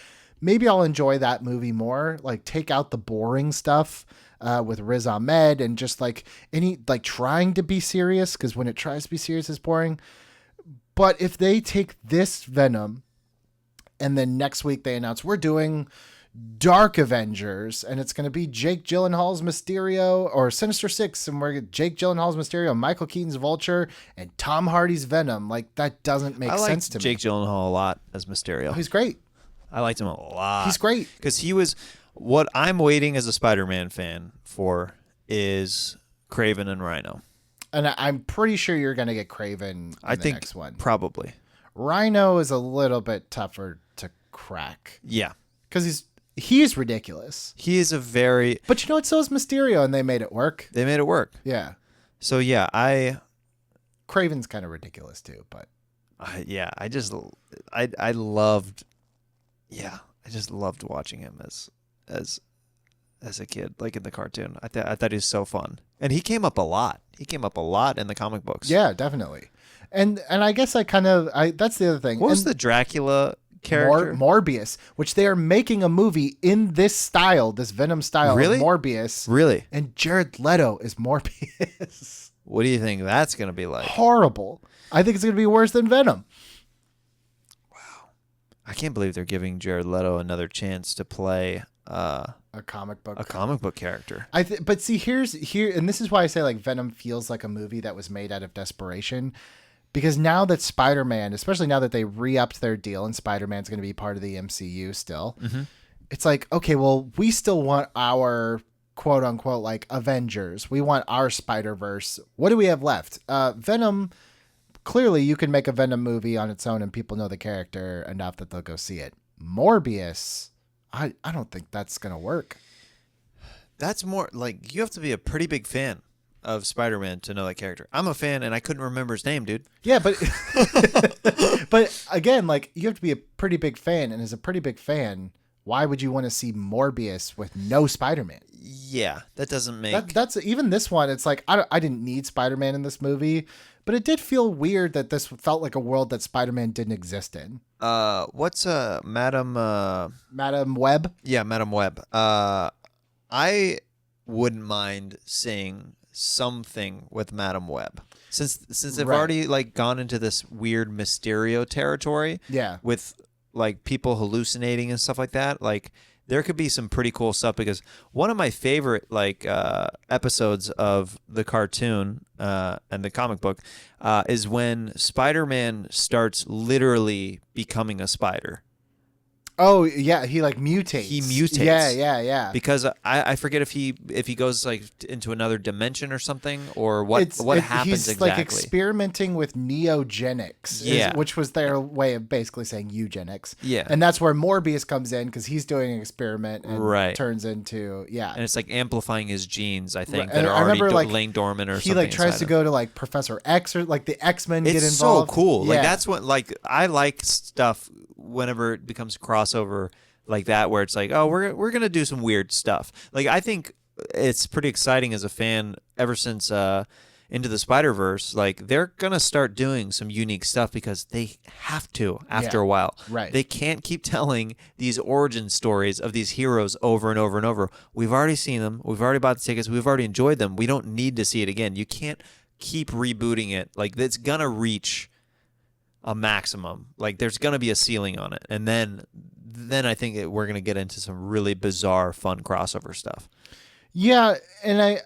Maybe I'll enjoy that movie more. Like, take out the boring stuff with Riz Ahmed and just like trying to be serious, because when it tries to be serious, it's boring. But if they take this Venom and then next week they announce we're doing Dark Avengers and it's going to be Jake Gyllenhaal's Mysterio, or Sinister Six, and we're Jake Gyllenhaal's Mysterio, Michael Keaton's Vulture, and Tom Hardy's Venom, like, that doesn't make sense to me. Jake Gyllenhaal a lot as Mysterio. Oh, he's great. I liked him a lot. He's great. Because he was what I'm waiting as a Spider-Man fan for is Kraven and Rhino. And I'm pretty sure you're going to get Kraven in I the think next one. probably. Rhino is a little bit tougher to crack Yeah. because he's ridiculous. He is a very. But you know what? So is Mysterio, and they made it work. They made it work. Yeah. So yeah, Kraven's kind of ridiculous too, but I just loved watching him as a kid, like in the cartoon. I thought he was so fun, and he came up a lot. He came up a lot in the comic books. yeah, definitely. And I guess that's the other thing. What was And the Dracula character? Morbius, which they are making a movie in this style, this Venom style Really? of Morbius. Really? And Jared Leto is Morbius. What do you think that's gonna be like? Horrible. I think it's going to be worse than Venom. I can't believe they're giving Jared Leto another chance to play A comic book. a comic book character. But see, here, and this is why I say, like, Venom feels like a movie that was made out of desperation, because now that Spider-Man, especially now that they re-upped their deal and Spider-Man's going to be part of the MCU still, it's like, okay, well, we still want our quote unquote like Avengers. We want our Spider-Verse. What do we have left? Venom. Clearly, you can make a Venom movie on its own and people know the character enough that they'll go see it. Morbius, I don't think that's going to work. That's more like you have to be a pretty big fan of Spider-Man to know that character. I'm a fan and I couldn't remember his name, dude. Yeah, but but again, like, you have to be a pretty big fan, and as a pretty big fan, why would you want to see Morbius with no Spider-Man? Yeah, that doesn't make That's even this one. It's like I didn't need Spider-Man in this movie, but it did feel weird that this felt like a world that Spider-Man didn't exist in. what's Madam Madam Web. Yeah, Madam Web. I wouldn't mind seeing something with Madam Web. Since they've Right. already like gone into this weird Mysterio territory Yeah. with like people hallucinating and stuff like that, like there could be some pretty cool stuff, because one of my favorite like episodes of the cartoon and the comic book is when Spider-Man starts literally becoming a spider. Oh yeah, he like mutates. He mutates. Yeah. Because I forget if he goes like into another dimension or something, or what happens he's exactly. like experimenting with neogenics, Yeah. which was their way of basically saying eugenics. Yeah. And that's where Morbius comes in, because he's doing an experiment and Right. turns into and it's like amplifying his genes, I think, Right. that And are I already remember, like, laying dormant or he something. like tries inside to him. go to like Professor X, or like the X-Men get It's involved. so cool. Yeah. Like that's what like I like stuff whenever it becomes crossover like that, where it's like, oh, we're gonna do some weird stuff. Like I think it's pretty exciting as a fan. Ever since Into the Spider-Verse, like they're gonna start doing some unique stuff because they have to after Yeah. a while. Right. They can't keep telling these origin stories of these heroes over and over and over. We've already seen them. We've already bought the tickets. We've already enjoyed them. We don't need to see it again. You can't keep rebooting it. Like it's gonna reach a maximum. Like there's gonna be a ceiling on it, and then I think we're gonna get into some really bizarre, fun crossover stuff. Yeah, and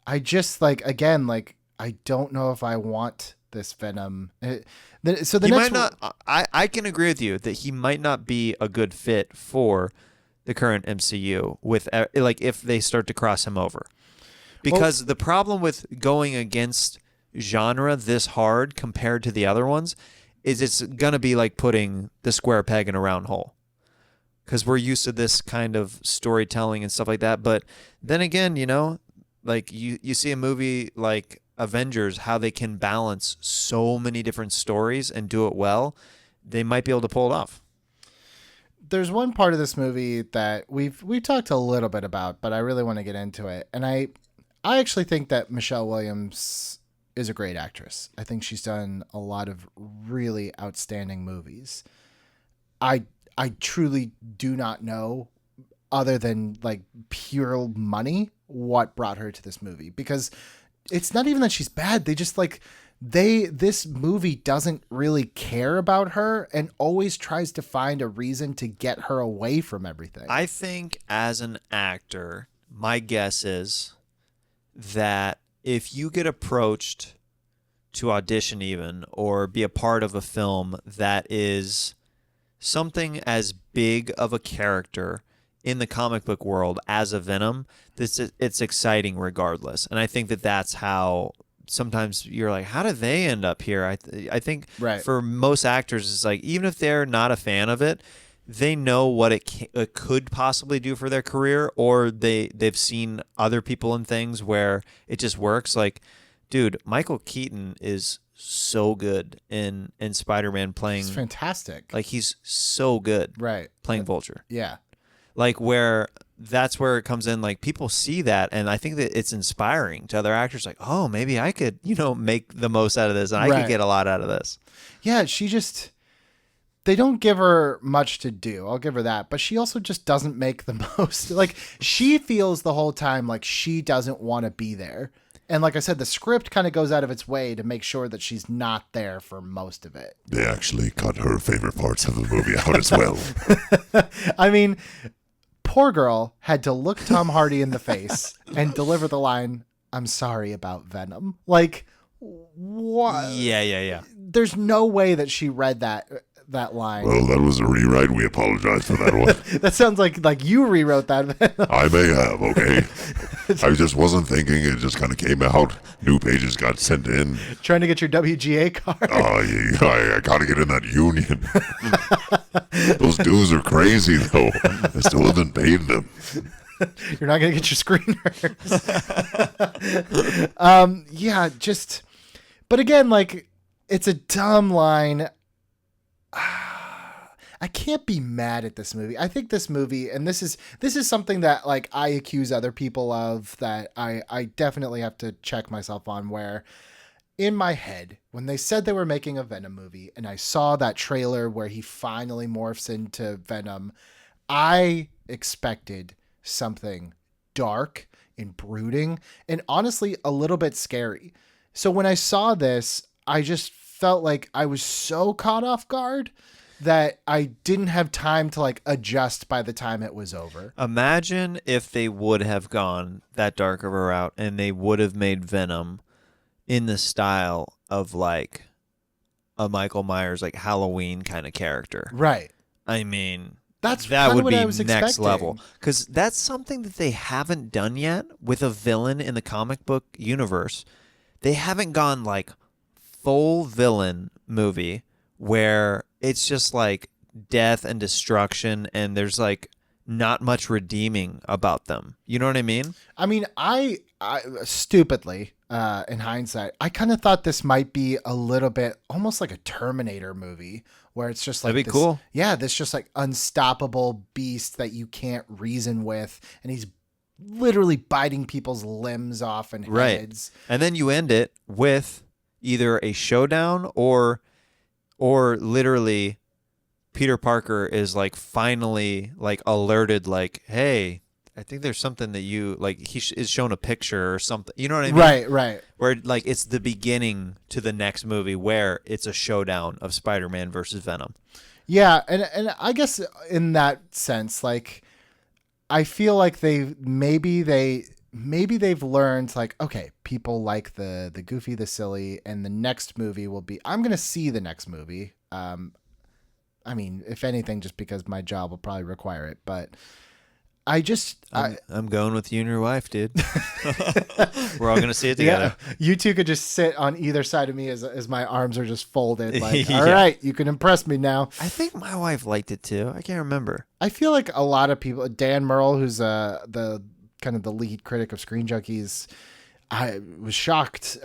I just like, again, like, I don't know if I want this Venom. So the He next might not. I can agree with you that he might not be a good fit for the current MCU with like if they start to cross him over, because the problem with going against genre this hard compared to the other ones is it's gonna be like putting the square peg in a round hole. Because we're used to this kind of storytelling and stuff like that. But then again, like you see a movie like Avengers, how they can balance so many different stories and do it well. They might be able to pull it off. There's one part of this movie that we've talked a little bit about, but I really want to get into it. And I actually think that Michelle Williams is a great actress. I think she's done a lot of really outstanding movies. I truly do not know, other than like pure money, what brought her to this movie, because it's not even that she's bad. They just like this movie doesn't really care about her and always tries to find a reason to get her away from everything. I think as an actor, my guess is that if you get approached to audition even or be a part of a film that is something as big of a character in the comic book world as a Venom, it's exciting regardless. And I think that that's how sometimes you're like, how do they end up here? I think Right. For most actors, it's like, even if they're not a fan of it, they know what it could possibly do for their career, or they've seen other people in things where it just works. Like, dude, Michael Keaton is so good in Spider-Man playing. It's fantastic. Like, he's so good right. playing Vulture. Yeah. Like, where that's where it comes in. Like, people see that, and I think that it's inspiring to other actors. Like, oh, maybe I could, make the most out of this, and I Right. could get a lot out of this. Yeah, they don't give her much to do. I'll give her that. But she also just doesn't make the most. Like, she feels the whole time like she doesn't want to be there. And like I said, the script kind of goes out of its way to make sure that she's not there for most of it. They actually cut her favorite parts of the movie out as well. I mean, poor girl had to look Tom Hardy in the face and deliver the line, "I'm sorry about Venom." Like, what? Yeah. There's no way that she read that line. Well, that was a rewrite. We apologize for that one. That sounds like you rewrote that. I may have, okay? I just wasn't thinking. It just kind of came out. New pages got sent in. Trying to get your WGA card. I got to get in that union. Those dues are crazy, though. I still haven't paid them. You're not going to get your screeners. Yeah, just... But again, like, it's a dumb line. I can't be mad at this movie. I think this movie, and this is something that like I accuse other people of, that I definitely have to check myself on, where in my head, when they said they were making a Venom movie and I saw that trailer where he finally morphs into Venom, I expected something dark and brooding and honestly a little bit scary. So when I saw this, I just felt like I was so caught off guard that I didn't have time to like adjust by the time it was over. Imagine if they would have gone that dark of a route and they would have made Venom in the style of like a Michael Myers, like Halloween kind of character. Right. I mean, that would what be I was next expecting. level, because that's something that they haven't done yet with a villain in the comic book universe. They haven't gone like full villain movie where it's just like death and destruction and there's like not much redeeming about them. You know what I mean? I mean, I stupidly, in hindsight, I kind of thought this might be a little bit almost like a Terminator movie, where it's just like That'd be this, cool. Yeah, this just like unstoppable beast that you can't reason with, and he's literally biting people's limbs off and heads. And then you end it with either a showdown or literally Peter Parker is like finally like alerted, like, hey, I think there's something that you like. He is shown a picture or something. You know what I mean? Right. Where like it's the beginning to the next movie where it's a showdown of Spider-Man versus Venom. Yeah, and I guess in that sense, like, I feel like they maybe they've learned like, okay, people like the goofy, the silly, and the next movie will be, I'm going to see the next movie. I mean, if anything, just because my job will probably require it, but I'm going with you and your wife, dude. We're all going to see it together. Yeah, you two could just sit on either side of me as my arms are just folded. Like, Yeah. all right, you can impress me now. I think my wife liked it too. I can't remember. I feel like a lot of people, Dan Merle, who's the kind of the lead critic of Screen Junkies, I was shocked.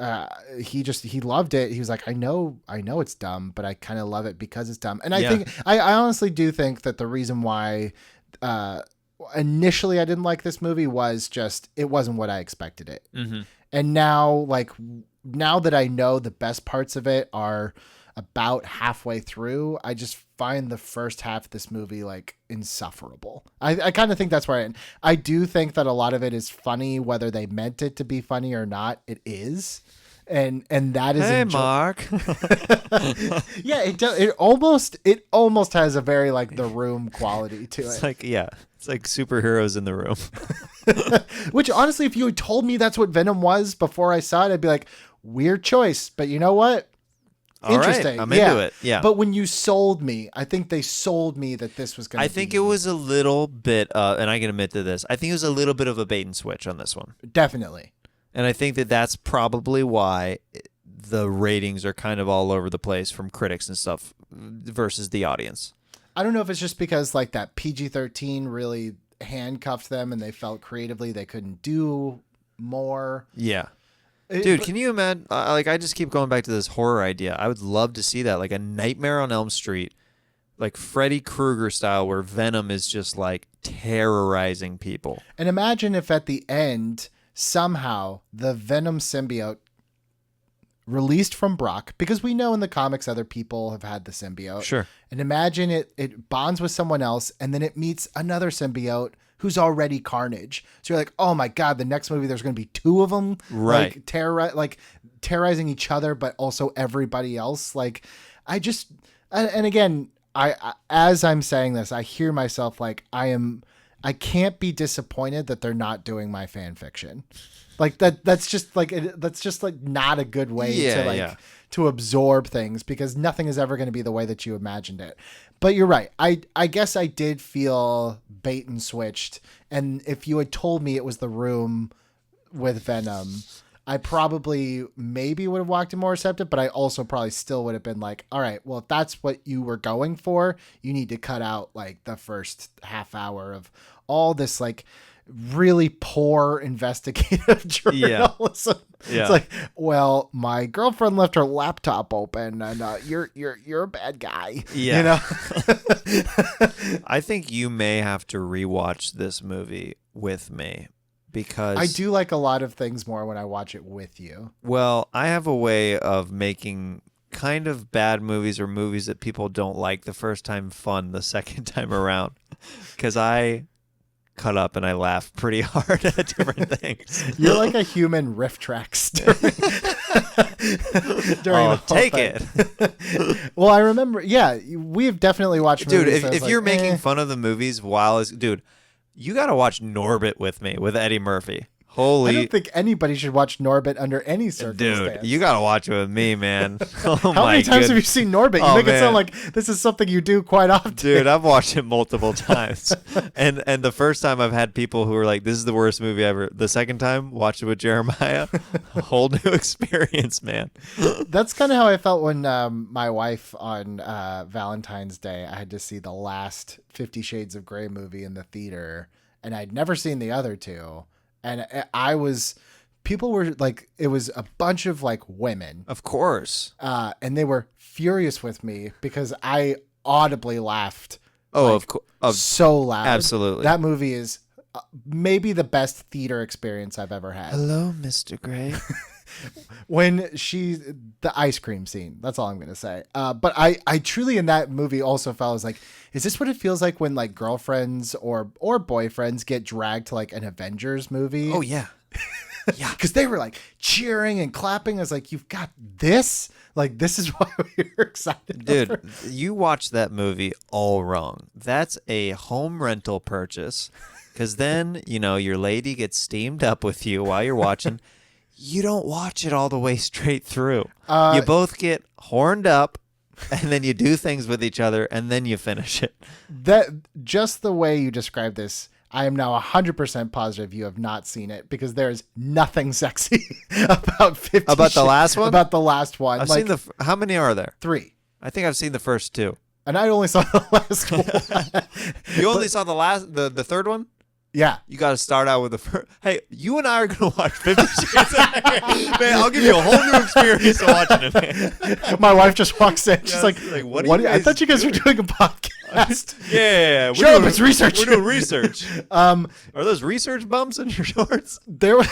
He loved it. He was like, I know it's dumb, but I kind of love it because it's dumb. And I think I honestly do think that the reason why initially I didn't like this movie was just it wasn't what I expected it. Mm-hmm. And now that I know the best parts of it are about halfway through, I just find the first half of this movie like insufferable. I kind of think that's where I do think that a lot of it is funny, whether they meant it to be funny or not. It is. And that is Hey, Mark. yeah, it almost has a very like The Room quality to It's it. like, yeah, it's like superheroes in the room. Which honestly, if you had told me that's what Venom was before I saw it, I'd be like, weird choice. But you know what? All right, Interesting. I'm into it. Yeah. But when you sold me, I think they sold me that this was going to I think it was a little bit, and I can admit to this, I think it was a little bit of a bait and switch on this one. Definitely. And I think that that's probably why the ratings are kind of all over the place from critics and stuff versus the audience. I don't know if it's just because like that PG-13 really handcuffed them and they felt creatively they couldn't do more. Yeah. Dude, can you imagine? I just keep going back to this horror idea. I would love to see that, like a Nightmare on Elm Street, like Freddy Krueger style, where Venom is just like terrorizing people. And imagine if at the end, somehow the Venom symbiote released from Brock, because we know in the comics other people have had the symbiote. Sure. And imagine it bonds with someone else and then it meets another symbiote who's already Carnage. So you're like, oh my God, the next movie there's going to be two of them, right? Like terrorizing each other, but also everybody else. Like, and again, I as I'm saying this, I hear myself like I can't be disappointed that they're not doing my fan fiction. Like that's just like not a good way to absorb things, because nothing is ever going to be the way that you imagined it. But you're right. I guess I did feel bait and switched. And if you had told me it was The Room with Venom, I probably maybe would have walked in more receptive, but I also probably still would have been like, all right, well, if that's what you were going for, you need to cut out like the first half hour of all this like really poor investigative journalism. Yeah. It's like, well, my girlfriend left her laptop open and you're a bad guy. Yeah. You know? I think you may have to rewatch this movie with me, because I do like a lot of things more when I watch it with you. Well, I have a way of making kind of bad movies or movies that people don't like the first time fun the second time around, because I cut up and I laugh pretty hard at different things. You're like a human riff tracks during the whole take thing. it. Well, I remember, yeah, we've definitely watched Dude, movies. if you're making fun of the movies dude, you got to watch Norbit with me with Eddie Murphy. I Holy don't think anybody should watch Norbit under any circumstance. dude, you got to watch it with me, man. Oh How my many times good- have you seen Norbit? You Oh, make it man. sound like this is something you do quite often. Dude, I've watched it multiple times. and the first time I've had people who are like, this is the worst movie ever. The second time, watch it with Jeremiah. A whole new experience, man. That's kind of how I felt when my wife on Valentine's Day, I had to see the last 50 Shades of Grey movie in the theater, and I'd never seen the other two. And people were like, it was a bunch of like women, Of course. and they were furious with me because I audibly laughed. Oh, like, of course. so loud. Absolutely. That movie is maybe the best theater experience I've ever had. Hello, Mr. Gray. When the ice cream scene, that's all I'm going to say. But I truly in that movie also felt, I was like, is this what it feels like when like girlfriends or boyfriends get dragged to like an Avengers movie? Oh, yeah. Yeah. Cause they were like cheering and clapping. I was like, you've got this? Like, this is why we're excited. Dude, over. you watched that movie all wrong. That's a home rental purchase because then your lady gets steamed up with you while you're watching. You don't watch it all the way straight through. You both get horned up, and then you do things with each other, and then you finish it. That just the way you described this, I am now 100% positive you have not seen it, because there is nothing sexy about 50 About the last one? About the last one. I've seen how many are there? 3. I think I've seen the first 2. And I only saw the last one. You only saw the third one? Yeah. You got to start out with the first. Hey, you and I are going to watch 50 Shades of Grey. Man, I'll give you a whole new experience of watching it, man. My wife just walks in. She's like, what I thought you guys were doing a podcast. Yeah. Shut up, it's research. We're doing research. Are those research bumps in your shorts? There was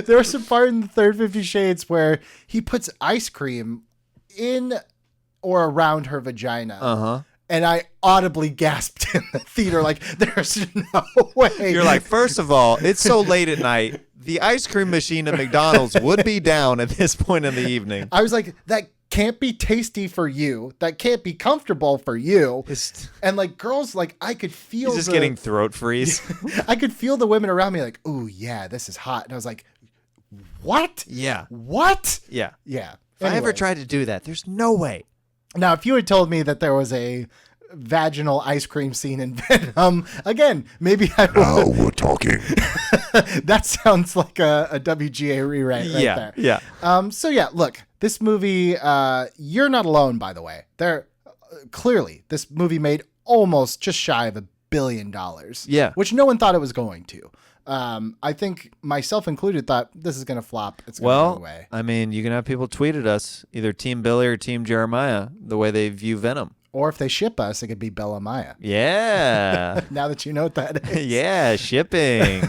there was some part in the third 50 Shades where he puts ice cream in or around her vagina. Uh-huh. And I audibly gasped in the theater, like, there's no way. You're like, first of all, it's so late at night. The ice cream machine at McDonald's would be down at this point in the evening. I was like, that can't be tasty for you. That can't be comfortable for you. And like girls, like I could feel He's just getting throat freeze. I could feel the women around me like, ooh, yeah, this is hot. And I was like, what? Yeah. What? Yeah. Yeah. If I ever tried to do that, there's no way. Now, if you had told me that there was a vaginal ice cream scene in Venom, again, maybe I would. Now we're talking. That sounds like a WGA rewrite right there. Yeah. So yeah, look, this movie, you're not alone, by the way. Clearly, this movie made almost just shy of $1 billion. Yeah. Which no one thought it was going to. I think myself included thought this is going to flop. It's going to go away. I mean, you can have people tweet at us, either Team Billy or Team Jeremiah, the way they view Venom. Or if they ship us, it could be Bella Maya. Yeah. Now that you know what that is. Yeah, shipping.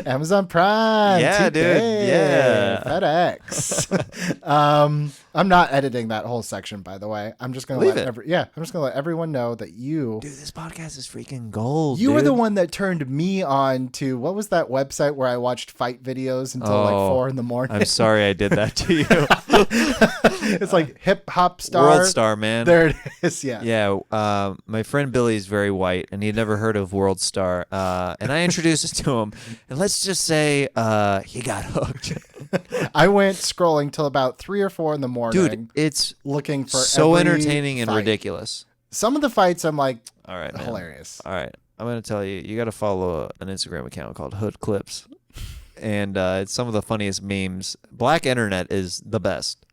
Amazon Prime. Yeah, dude. Yeah. FedEx. I'm not editing that whole section, by the way. I'm just gonna Leave let it. I'm just gonna let everyone know that Dude, this podcast is freaking gold. You were the dude. one that turned me on to, what was that website where I watched fight videos until like 4 a.m? I'm sorry I did that to you. It's like Hip Hop Star. World Star, man. There it is. Yeah. Yeah, my friend Billy's very white, and he'd never heard of World Star. And I introduced it to him, and let's just say he got hooked. I went scrolling till about 3 or 4 a.m. Dude, it's looking for so every entertaining and fight. ridiculous. Some of the fights, I'm like, All right, man. hilarious. All right, I'm gonna tell you, you got to follow an Instagram account called Hood Clips, and it's some of the funniest memes. Black Internet is the best.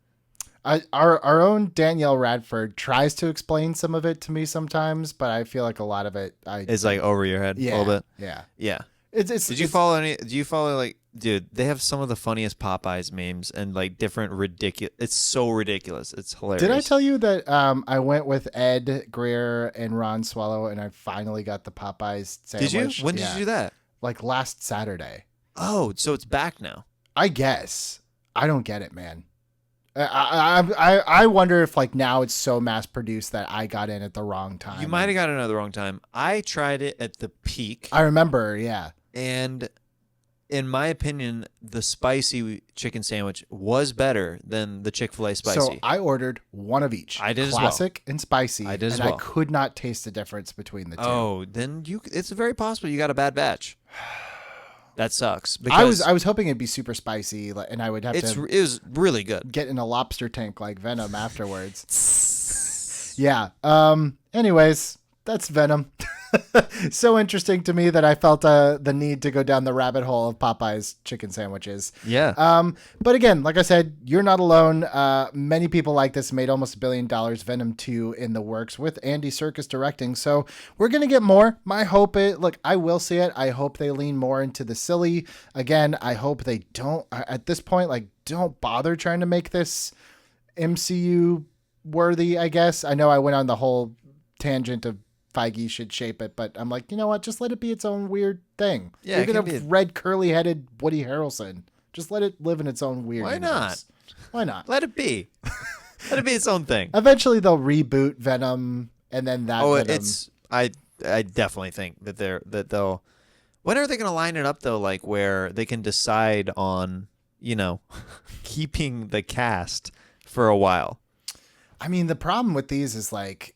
Our own Danielle Radford tries to explain some of it to me sometimes, but I feel like a lot of it It's like over your head a little bit. Yeah. Yeah. It's Did you follow any? Do you follow like, dude? They have some of the funniest Popeyes memes and like different ridiculous. It's so ridiculous. It's hilarious. Did I tell you that I went with Ed Greer and Ron Swallow and I finally got the Popeyes sandwich? Did you? When did you do that? Like last Saturday. Oh, so it's back now. I guess. I don't get it, man. I wonder if like now it's so mass produced that I got in at the wrong time. You might have got it at the wrong time. I tried it at the peak, I remember, yeah. and in my opinion, the spicy chicken sandwich was better than the Chick-fil-A spicy. So I ordered one of each. I did as well. Classic and spicy. I did as and well. I could not taste the difference between the two. Oh, then it's very possible you got a bad batch. That sucks. Because I was hoping it'd be super spicy, and I would have to it was really good. get in a lobster tank like Venom afterwards. Yeah. Anyways, that's Venom. So interesting to me that I felt the need to go down the rabbit hole of Popeye's chicken sandwiches. Yeah. But again, like I said, you're not alone. Many people like this, made almost $1 billion. Venom 2 in the works with Andy Serkis directing. So we're going to get more. My hope I will see it. I hope they lean more into the silly. Again, I hope they don't, at this point, like, don't bother trying to make this MCU worthy, I guess. I know I went on the whole tangent of Feige should shape it, but I'm like, you know what? Just let it be its own weird thing. Yeah, You're it gonna can have be red curly-headed Woody Harrelson. Just let it live in its own weird. Why universe. Why not? Let it be. Let it be its own thing. Eventually, they'll reboot Venom, and then that. Oh, Venom, I definitely think that they'll. When are they going to line it up though? Like where they can decide on, keeping the cast for a while. I mean, the problem with these is like,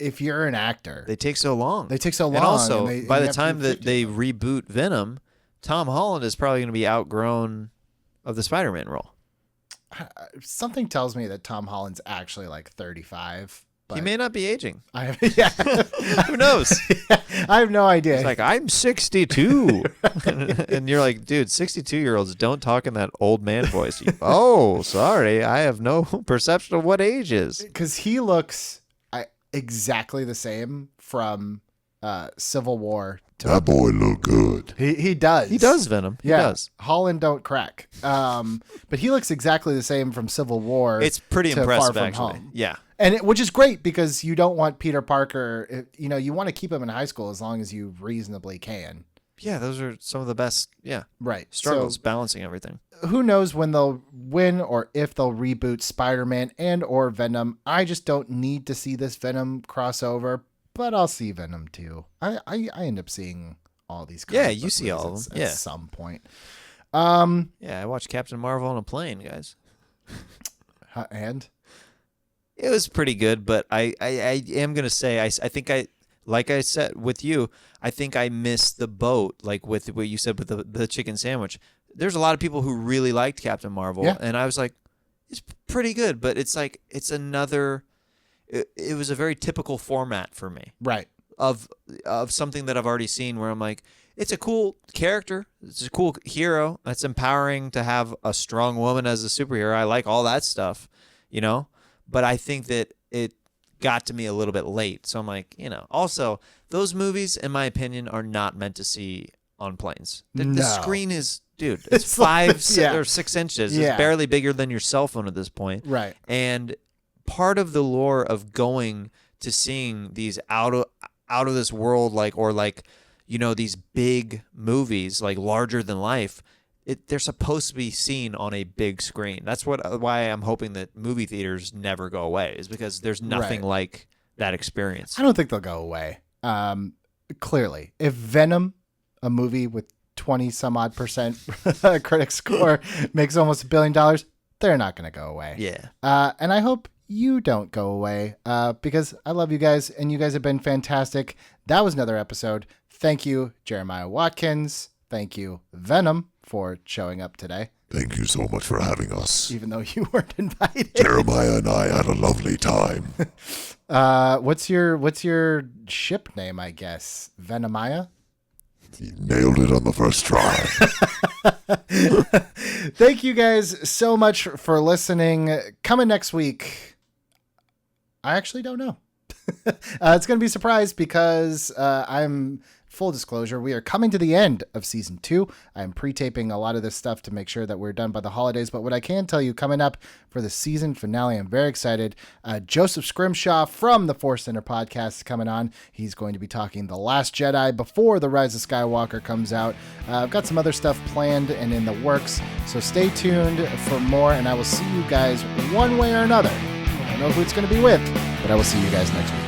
if you're an actor, They take so long. they take so long. And also, and by you the have to time do that 50 they of them. reboot Venom, Tom Holland is probably going to be outgrown of the Spider-Man role. Something tells me that Tom Holland's actually like 35. But He may not be aging. I have, yeah. Who knows? I have no idea. It's like, I'm 62. And you're like, dude, 62-year-olds don't talk in that old man voice. Oh, sorry. I have no perception of what age is. Because he looks exactly the same from Civil War. That boy look good. He does. He does, Venom. He Yeah, does. Holland don't crack. But he looks exactly the same from Civil War. It's pretty to impressive, Far From actually. Home. Yeah. And which is great because you don't want Peter Parker. You want to keep him in high school as long as you reasonably can. Yeah, those are some of the best, Right. struggles, So balancing everything. who knows when they'll win or if they'll reboot Spider-Man and or Venom. I just don't need to see this Venom crossover, but I'll see Venom too. I end up seeing all these. Yeah, comic you book see all movies of at them. Yeah. some point. Yeah, I watched Captain Marvel on a plane, guys. And It was pretty good, but I am going to say, I think like I said with you, I think I missed the boat, like with what you said with the chicken sandwich. There's a lot of people who really liked Captain Marvel, Yeah. and I was like, it's pretty good, but it's like, it's another, it was a very typical format for me right. of something that I've already seen where I'm like, it's a cool character. It's a cool hero. It's empowering to have a strong woman as a superhero. I like all that stuff, but I think that it got to me a little bit late. So I'm like, also those movies, in my opinion, are not meant to see on planes. The No. screen is, dude, it's It's like- 5 yeah. or 6 inches. Yeah. It's barely bigger than your cell phone at this point. Right. And part of the lure of going to seeing these out of this world, these big movies, like larger than life, they're supposed to be seen on a big screen. That's why I'm hoping that movie theaters never go away, is because there's nothing Right. like that experience. I don't think they'll go away. Clearly, if Venom, a movie with 20 some odd percent critic score, makes almost $1 billion, they're not going to go away. Yeah. And I hope you don't go away because I love you guys and you guys have been fantastic. That was another episode. Thank you, Jeremiah Watkins. Thank you, Venom, for showing up today, Thank you so much for having us. even though you weren't invited. Jeremiah and I had a lovely time. What's your ship name, I guess? Venomiah? You nailed it on the first try. Thank you guys so much for listening. Coming next week, I actually don't know. It's going to be a surprise because I'm, full disclosure, we are coming to the end of season 2. I'm pre-taping a lot of this stuff to make sure that we're done by the holidays. But what I can tell you coming up for the season finale, I'm very excited. Joseph Scrimshaw from the Force Center podcast is coming on. He's going to be talking The Last Jedi before The Rise of Skywalker comes out. I've got some other stuff planned and in the works. So stay tuned for more, and I will see you guys one way or another. I don't know who it's going to be with, but I will see you guys next week.